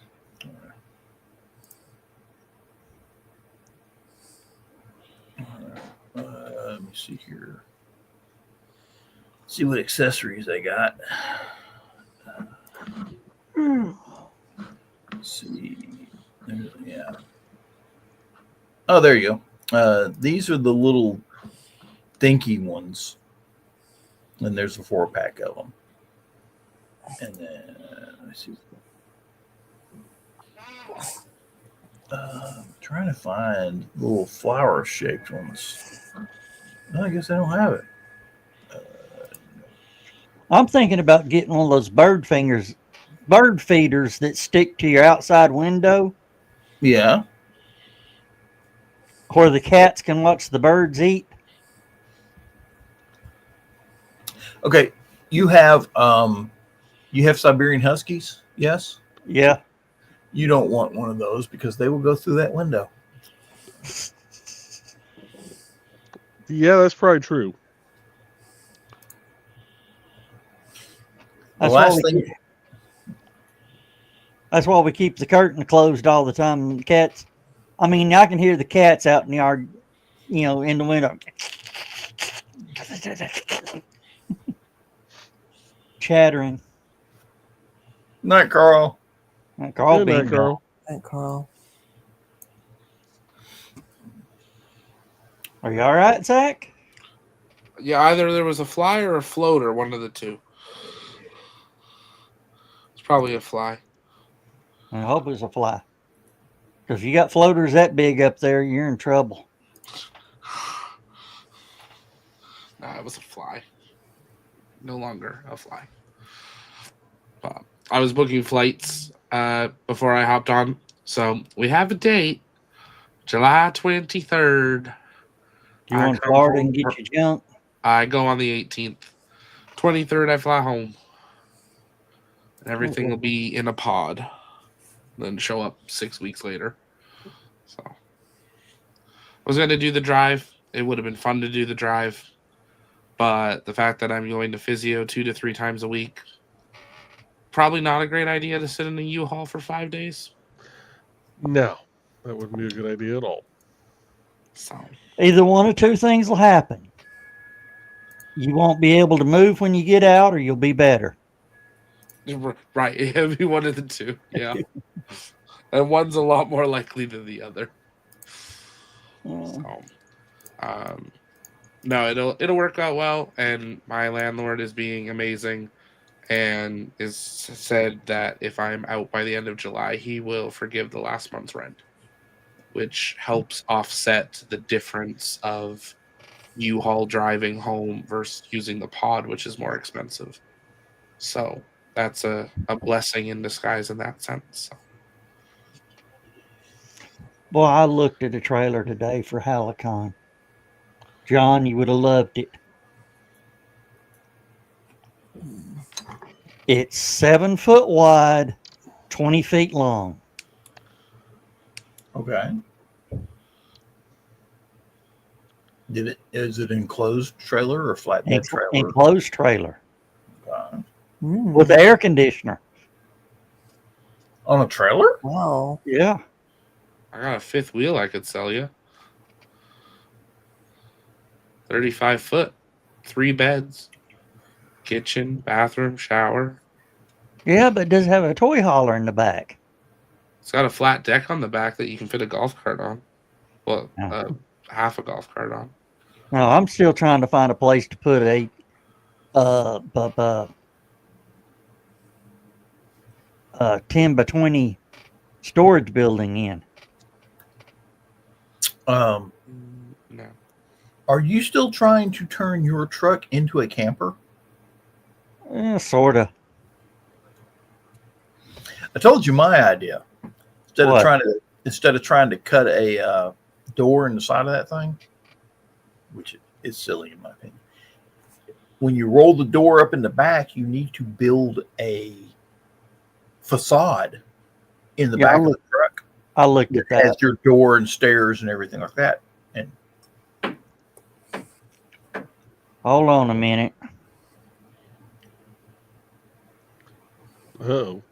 Let me see here. See what accessories I got. Let's see. Yeah. Oh, there you go. These are the little dinky ones. And there's a 4-pack of them. And then, let's see. I'm trying to find little flower shaped ones. No, I guess I don't have it. I'm thinking about getting one of those bird feeders that stick to your outside window, Yeah. where the cats can watch the birds eat. Okay. You have Siberian Huskies? Yes. Yeah. You don't want one of those because they will go through that window. Yeah, that's probably true. The last thing. That's why we keep the curtain closed all the time. The cats, I mean, I can hear the cats out in the yard, in the window. Chattering. Night, Carl. Carl Good night, being Carl. Hey, Carl. Are you all right, Zach? Yeah, either there was a fly or a floater, one of the two. It's probably a fly. I hope it's a fly. Because if you got floaters that big up there, you're in trouble. Nah, it was a fly. No longer a fly. But I was booking flights before I hopped on. So we have a date, July 23rd. Do you want to Florida and get your junk? I go on the 18th. 23rd, I fly home. And everything will be in a pod. Then show up 6 weeks later. So I was going to do the drive. It would have been fun to do the drive. But the fact that I'm going to physio 2 to 3 times a week, probably not a great idea to sit in a U-Haul for 5 days. No, that wouldn't be a good idea at all. So Either one or two things will happen. You won't be able to move when you get out, or you'll be better. right, it'll be one of the two. Yeah. And one's a lot more likely than the other. So, no, it'll work out well, and my landlord is being amazing, and is said that if I'm out by the end of July, he will forgive the last month's rent, which helps offset the difference of U-Haul driving home versus using the pod, which is more expensive. So that's a blessing in disguise in that sense. So. Boy, I looked at a trailer today for Halicon. John, you would have loved it. It's 7 foot wide, 20 feet long. Okay. Is it enclosed trailer or flatbed trailer? Enclosed trailer. Mm. With air conditioner. On a trailer? Wow. Yeah. I got a 5th wheel I could sell you. 35 foot, 3 beds, kitchen, bathroom, shower. Yeah, but it does have a toy hauler in the back. It's got a flat deck on the back that you can fit a golf cart on. Well, half a golf cart on. No, I'm still trying to find a place to put a 10 by 20 storage building in. No. Are you still trying to turn your truck into a camper? Sort of. I told you my idea. Instead What? of trying to cut a door in the side of that thing, which is silly in my opinion. When you roll the door up in the back, you need to build a facade in the back of the truck. I looked at that. Has your door and stairs and everything like that. And Hold on a minute. Oh.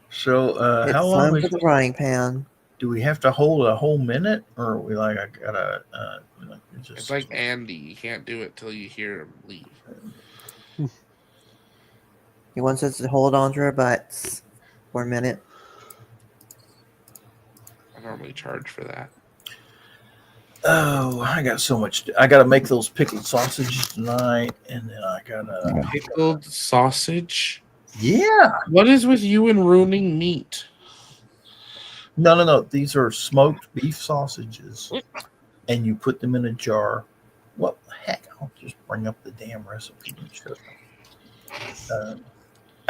so, It's how long time for the frying pan. do we have to hold a whole minute, or are we like I gotta? It's like Andy. You can't do it till you hear him leave. He wants us to hold on to our butts for a minute. I normally charge for that. Oh, I got so much. I got to make those pickled sausages tonight, and then I gotta Pickled sausage? Yeah. What is with you and ruining meat? No. These are smoked beef sausages, and you put them in a jar. What the heck? I'll just bring up the damn recipe.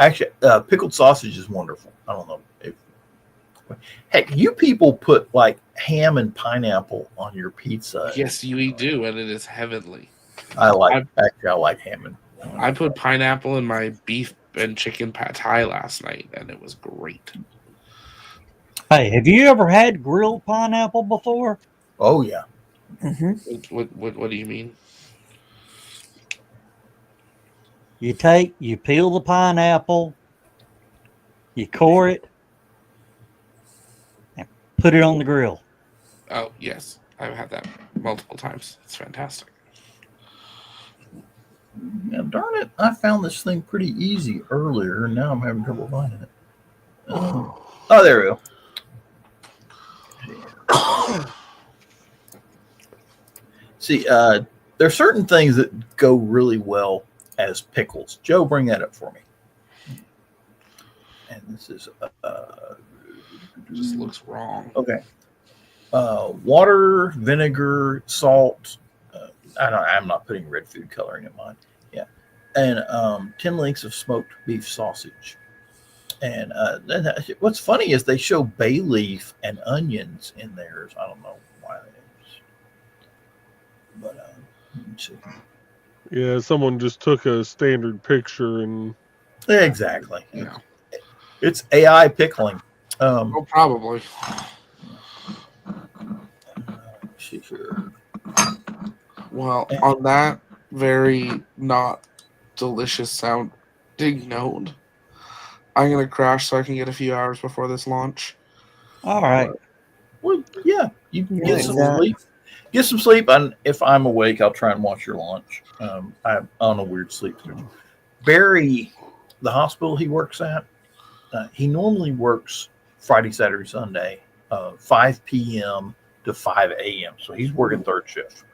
Actually, pickled sausage is wonderful. I don't know if. Heck, you people put like ham and pineapple on your pizza. Yes, we do, and it is heavenly. I like ham and. I put pineapple in my beef and chicken pad thai last night, and it was great. Hey, have you ever had grilled pineapple before? Oh yeah. Mm-hmm. What do you mean? You peel the pineapple, you core it, and put it on the grill. Oh yes, I've had that multiple times. It's fantastic. Now, darn it! I found this thing pretty easy earlier, and now I'm having trouble finding it. Oh, there we go. See, there's certain things that go really well as pickles. Joe, bring that up for me. And this is just looks wrong. Okay. Water, vinegar, salt. I'm not putting red food coloring in mine. Yeah. And 10 links of smoked beef sausage. And then what's funny is they show bay leaf and onions in theirs. I don't know why that is. But let me see. Yeah, someone just took a standard picture and Exactly. Yeah. It's AI pickling. Oh, probably. Sure. Well, on that very not delicious sounding note, I'm gonna crash so I can get a few hours before this launch. All right. Well, yeah, you can get Yeah, some exactly. sleep. Get some sleep, and if I'm awake, I'll try and watch your launch. I'm on a weird sleep schedule. Barry, the hospital he works at, he normally works Friday, Saturday, Sunday, 5 p.m. to 5 a.m. So he's working third shift.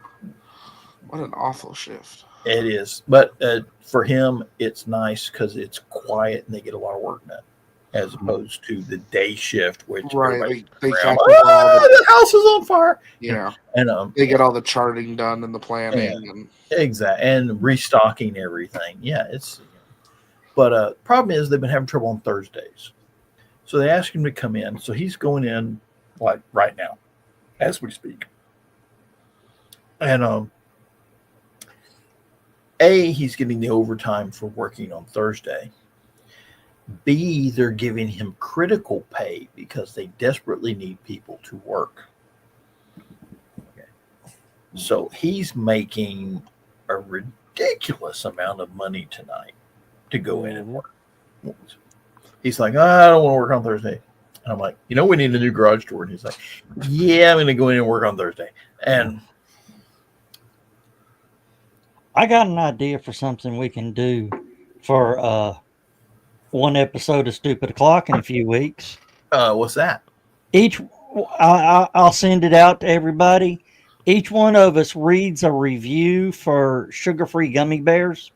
What an awful shift. It is, but for him, it's nice because it's quiet and they get a lot of work done, as opposed to the day shift, which Right, they around, catch up on all the, the house is on fire. yeah. And They get all the charting done and the planning and exactly, and restocking everything. Yeah, it's. But problem is they've been having trouble on Thursdays, so they asked him to come in. So he's going in like right now, as we speak. And he's getting the overtime for working on Thursday. B, they're giving him critical pay because they desperately need people to work. Okay. So he's making a ridiculous amount of money tonight to go in and work. He's like, I don't want to work on Thursday. And I'm like, we need a new garage door. And he's like, yeah, I'm going to go in and work on Thursday. And I got an idea for something we can do for one episode of Stupid O'Clock in a few weeks. what's that? I'll send it out to everybody. Each one of us reads a review for sugar-free gummy bears.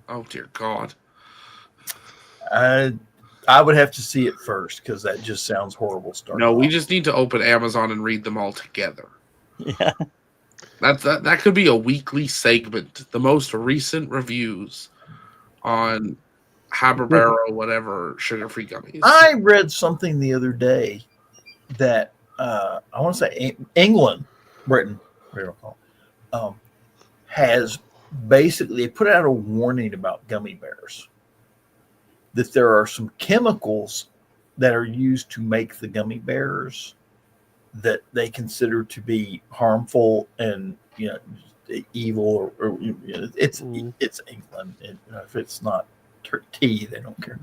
oh dear God. I would have to see it first because that just sounds horrible. No, we just need to open Amazon and read them all together. Yeah. That could be a weekly segment. The most recent reviews on Habanero, whatever, sugar-free gummies. I read something the other day that I want to say England, Britain, whatever you call it, has basically put out a warning about gummy bears. That there are some chemicals that are used to make the gummy bears that they consider to be harmful and evil, or it's England. And, if it's not tea, they don't care.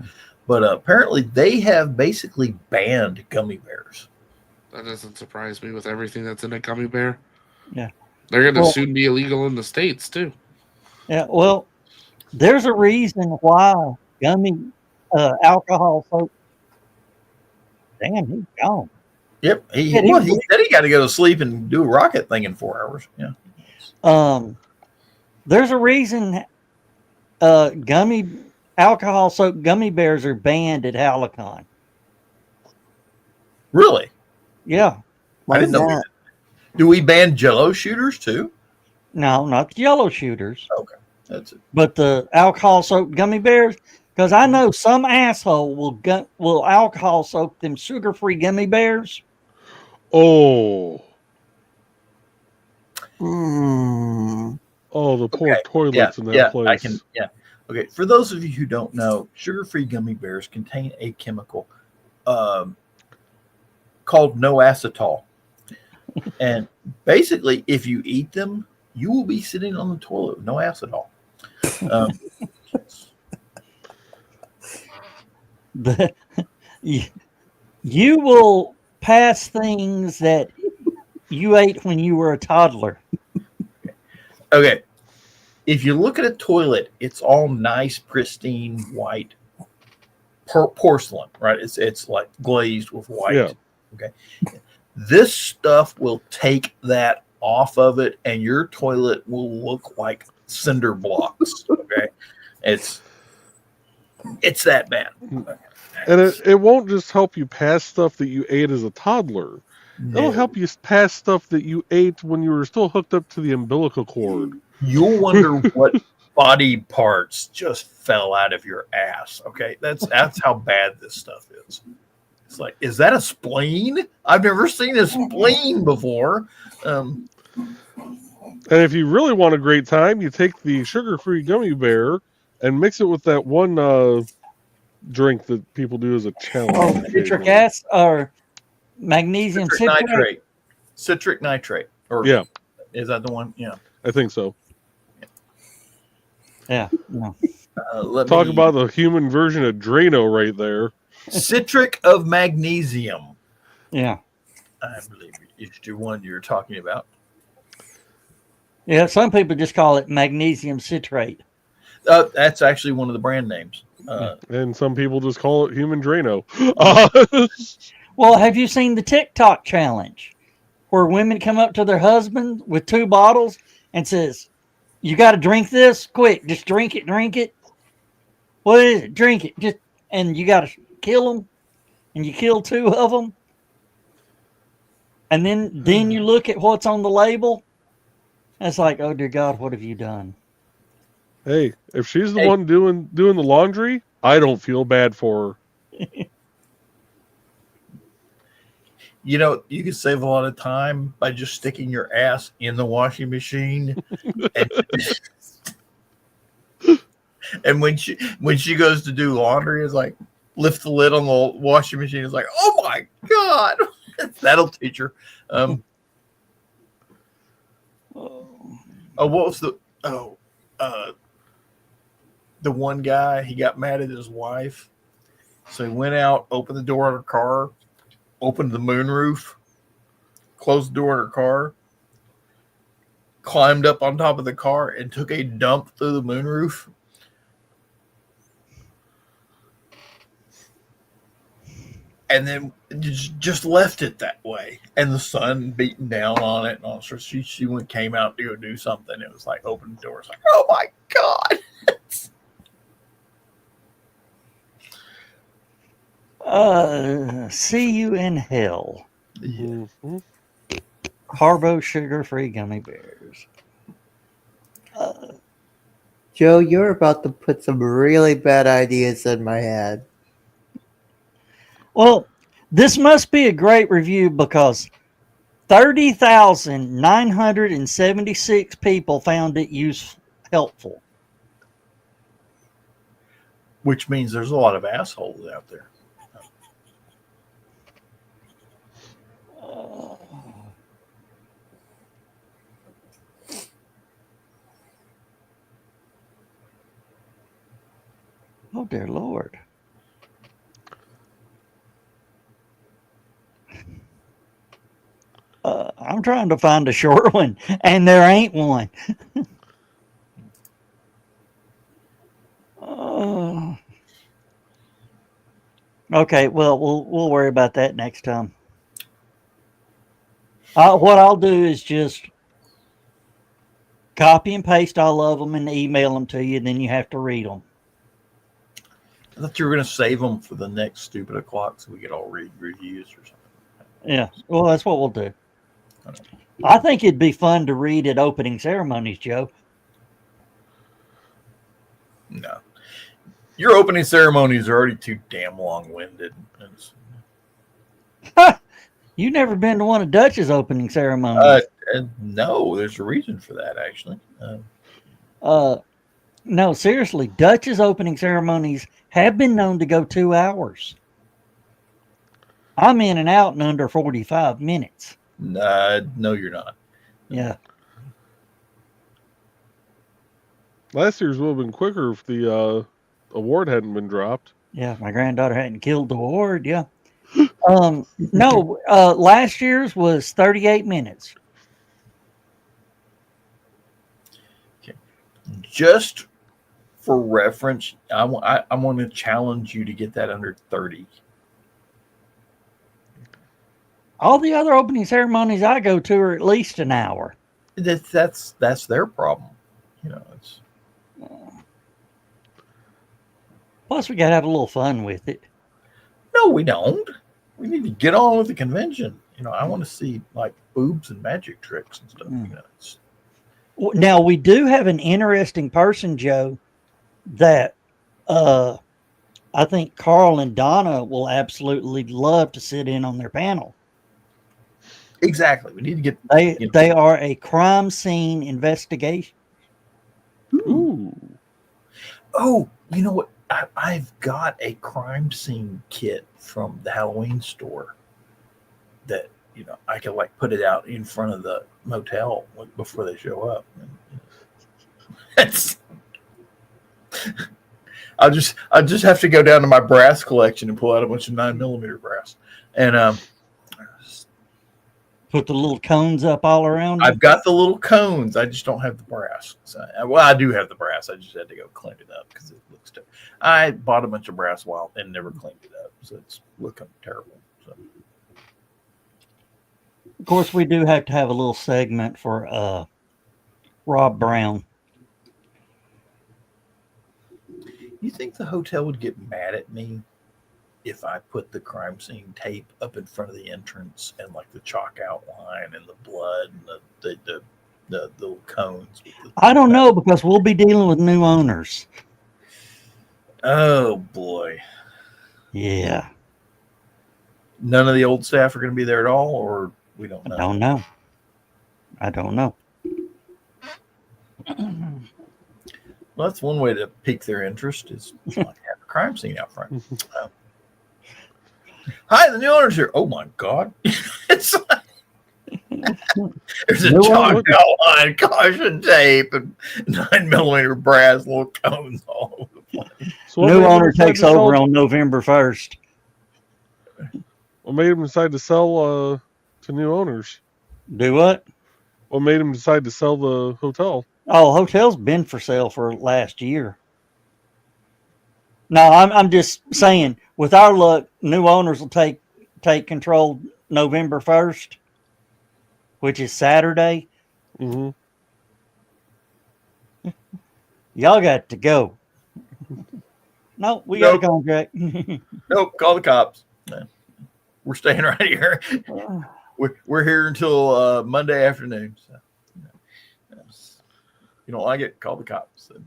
But apparently, they have basically banned gummy bears. That doesn't surprise me with everything that's in a gummy bear. Yeah, they're going to soon be illegal in the States too. Yeah, well, there's a reason why gummy alcohol soap. Damn, he's gone. Yep, he said he got to go to sleep and do a rocket thing in 4 hours. Yeah. There's a reason alcohol soap gummy bears are banned at Halicon. Really? Yeah. I didn't know. Do we ban Jello shooters too? No, not the yellow shooters. Okay, that's it. But the alcohol soap gummy bears, because I know some asshole will alcohol soak them sugar-free gummy bears. Oh. Mm. Oh, the poor toilets in that place. Okay, for those of you who don't know, sugar-free gummy bears contain a chemical called no acetol. And basically, if you eat them, you will be sitting on the toilet with no acetol. You will pass things that you ate when you were a toddler. Okay. If you look at a toilet, it's all nice, pristine, white porcelain, right? It's like glazed with white. Yeah. Okay. This stuff will take that off of it, and your toilet will look like cinder blocks. Okay. It's that bad. And it won't just help you pass stuff that you ate as a toddler. No. It'll help you pass stuff that you ate when you were still hooked up to the umbilical cord. You'll wonder what body parts just fell out of your ass. Okay, that's how bad this stuff is. It's like, is that a spleen? I've never seen a spleen before. And if you really want a great time, you take the sugar-free gummy bear and mix it with that one drink that people do as a challenge. Citric acid or magnesium citrate. Citric nitrate. Or Yeah. Is that the one? Yeah. I think so. Yeah. No. Talk about the human version of Drano right there. Citric of magnesium. Yeah. I believe is the one you're talking about. Yeah. Some people just call it magnesium citrate. That's actually one of the brand names. And some people just call it human Drano. Well, have you seen the TikTok challenge where women come up to their husband with 2 bottles and says, "You got to drink this quick. Just drink it. Drink it. What is it? Drink it. Just and you got to kill them, and you kill 2 of them, and then you look at what's on the label. It's like, oh dear God, what have you done?" Hey, if she's the one doing the laundry, I don't feel bad for her. You know, you can save a lot of time by just sticking your ass in the washing machine. And when she goes to do laundry, it's like lift the lid on the washing machine. It's like, oh my God, that'll teach her. What was the one guy, he got mad at his wife. So he went out, opened the door of her car, opened the moonroof, closed the door of her car, climbed up on top of the car, and took a dump through the moonroof. And then just left it that way. And the sun beating down on it. And all. So she came out to go do something. It was like, open the door. It's like, oh my God. See you in hell. Yeah. Harbo sugar-free gummy bears. Joe, you're about to put some really bad ideas in my head. Well, this must be a great review because 30,976 people found it helpful. Which means there's a lot of assholes out there. Oh, dear Lord. I'm trying to find a short one, and there ain't one. Okay, well, we'll worry about that next time. What I'll do is just copy and paste all of them and email them to you, and then you have to read them. I thought you were going to save them for the next stupid o'clock so we could all read reviews or something. Yeah, well, that's what we'll do. I think it'd be fun to read at opening ceremonies, Joe. No. Your opening ceremonies are already too damn long-winded. You never been to one of Dutch's opening ceremonies? No, there's a reason for that, actually. No, seriously, Dutch's opening ceremonies have been known to go 2 hours. I'm in and out in under 45 minutes. No, you're not. Yeah. Last year's would have been quicker if the award hadn't been dropped. Yeah, my granddaughter hadn't killed the award. Yeah. No, last year's was 38 minutes. Okay. Just for reference, I want to challenge you to get that under 30. All the other opening ceremonies I go to are at least an hour. That's their problem. You know, it's. Plus, we got to have a little fun with it. No, we don't. We need to get on with the convention. I want to see like boobs and magic tricks and stuff. Now we do have an interesting person, Joe, that I think Carl and Donna will absolutely love to sit in on their panel. Exactly. We need to get. They are a crime scene investigation. Ooh. Oh, you know what? I've got a crime scene kit from the Halloween store that I can like put it out in front of the motel before they show up. It's. I just have to go down to my brass collection and pull out a bunch of 9mm brass, and put the little cones up all around. I've got the little cones. I just don't have the brass. So, I do have the brass. I just had to go clean it up because it looks terrible. I bought a bunch of brass and never cleaned it up, so it's looking terrible. So. Of course, we do have to have a little segment for Rob Brown. You think the hotel would get mad at me if I put the crime scene tape up in front of the entrance and like the chalk outline and the blood and the little cones? I don't know, because we'll be dealing with new owners. Oh boy. Yeah. None of the old staff are going to be there at all, or we don't know? I don't know. Well, that's one way to pique their interest is like have a crime scene out front. Hi, the new owner's here. Oh my God. It's like, there's a chalk outline, caution tape, and 9mm brass little cones all over the place. So new owner takes over on November 1st. What made him decide to sell to new owners? Do what? What made him decide to sell the hotel? Oh, hotel's been for sale for last year. No, I'm just saying, with our luck, new owners will take control November 1st, which is Saturday. Mm-hmm. Y'all got to go. No, we got a contract. Nope, call the cops. No. We're staying right here. We're here until Monday afternoon. So, if you don't like it, call the cops. And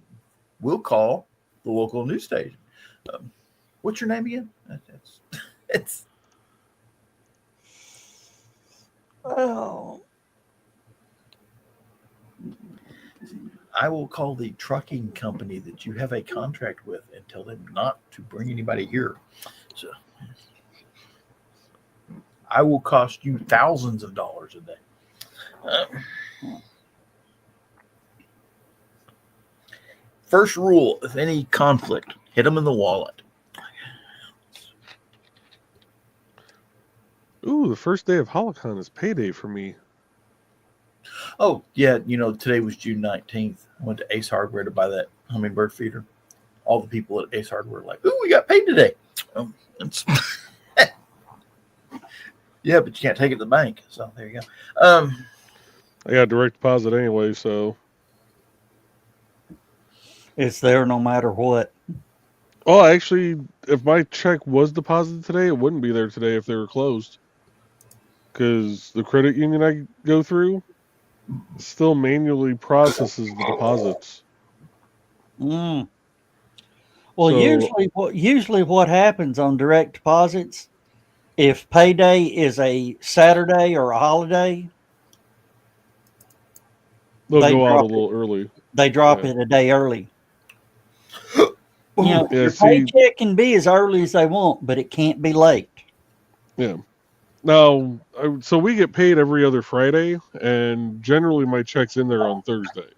we'll call the local news station. What's your name again? It's. Oh. I will call the trucking company that you have a contract with and tell them not to bring anybody here. So I will cost you thousands of dollars a day. First rule of any conflict, hit them in the wallet. Ooh, the first day of Holocon is payday for me. Oh, yeah, today was June 19th. I went to Ace Hardware to buy that hummingbird feeder. All the people at Ace Hardware were like, ooh, we got paid today. Yeah, but you can't take it to the bank. So there you go. I got direct deposit anyway, so. It's there no matter what. Oh, actually, if my check was deposited today, it wouldn't be there today if they were closed. Because the credit union I go through still manually processes the deposits. Mm. Well, usually what happens on direct deposits, if payday is a Saturday or a holiday, they'll go out a little early. They drop it a day early. Your see, paycheck can be as early as they want, but it can't be late. Yeah. Now, so we get paid every other Friday, and generally my check's in there on Thursday.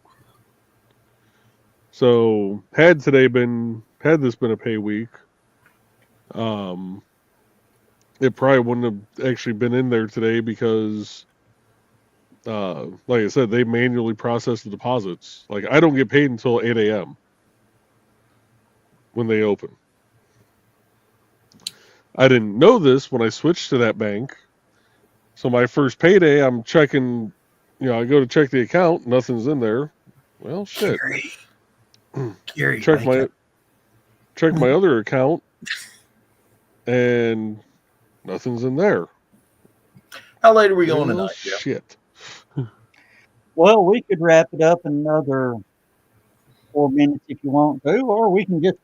So had this been a pay week, it probably wouldn't have actually been in there today because, like I said, they manually process the deposits. Like I don't get paid until 8 a.m. when they open. I didn't know this when I switched to that bank. So my first payday, I'm checking, I go to check the account, nothing's in there. Well, shit. Gary, check my other account. and nothing's in there. How late are we going Well, tonight, Jeff? shit. Well, we could wrap it up in another 4 minutes if you want to, or we can just,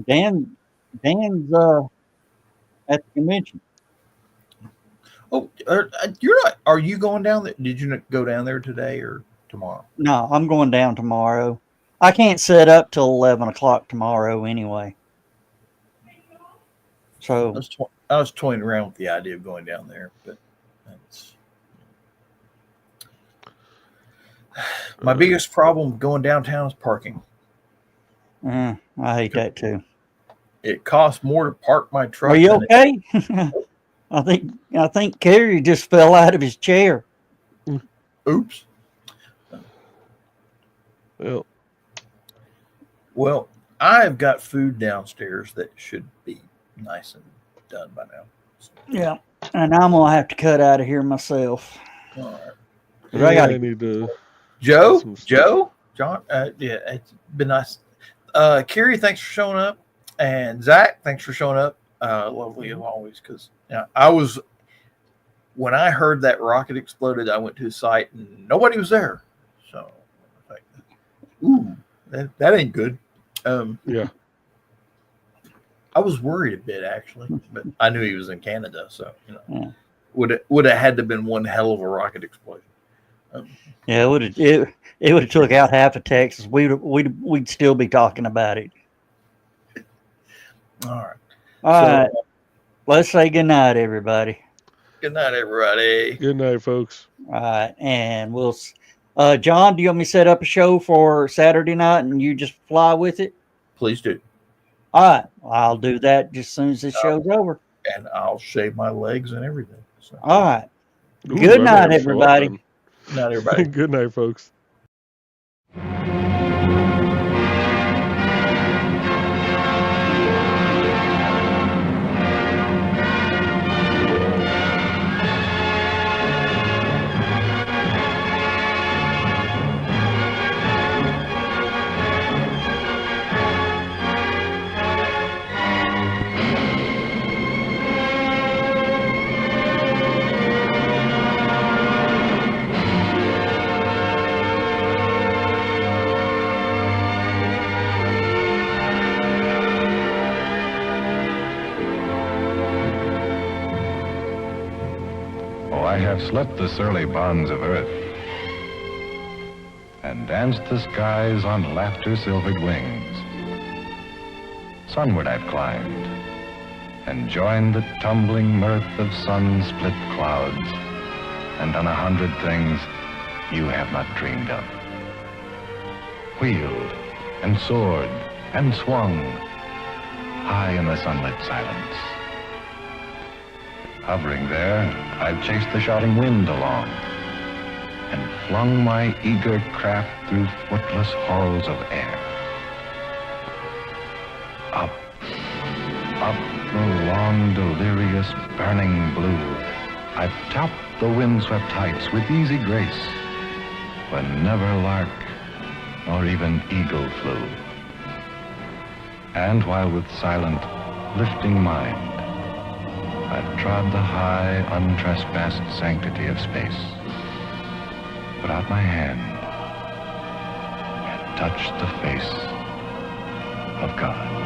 Dan's at the convention. Oh, you're not. Are you going down there? Did you not go down there today or tomorrow? No, I'm going down tomorrow. I can't set up till 11 o'clock tomorrow anyway. So I was toying around with the idea of going down there, but that's my biggest problem going downtown is parking. I hate that too. It costs more to park my truck. Are you okay? I think Kerry just fell out of his chair. Oops. Well, I've got food downstairs that should be nice and done by now. Yeah, and I'm gonna have to cut out of here myself. All right. Yeah, I gotta I need to. John, yeah, it's been nice. Kerry, thanks for showing up, and Zach, thanks for showing up. Lovely as always, because when I heard that rocket exploded, I went to the site and nobody was there. So, ooh, that ain't good. Yeah. I was worried a bit actually, but I knew he was in Canada, so Yeah. would have had to been one hell of a rocket explosion. Yeah, it would have took out half of Texas. We'd still be talking about it. All right. All right. Let's say good night, everybody. Good night, everybody. Good night, folks. All right, and we'll. John, do you want me to set up a show for Saturday night and you just fly with it? Please do. All right, I'll do that just as soon as this show's over. And I'll shave my legs and everything. So. All right. Ooh, Good I night, better show up everybody. then. Good night, everybody. Good night, folks. I have slipped the surly bonds of earth and danced the skies on laughter-silvered wings. Sunward I've climbed and joined the tumbling mirth of sun-split clouds and done 100 things you have not dreamed of. Wheeled and soared and swung high in the sunlit silence. Hovering there, I've chased the shouting wind along and flung my eager craft through footless halls of air. Up, up the long, delirious, burning blue, I've topped the windswept heights with easy grace, when never lark nor even eagle flew. And while with silent, lifting mind, I've trod the high, untrespassed sanctity of space, put out my hand and touched the face of God.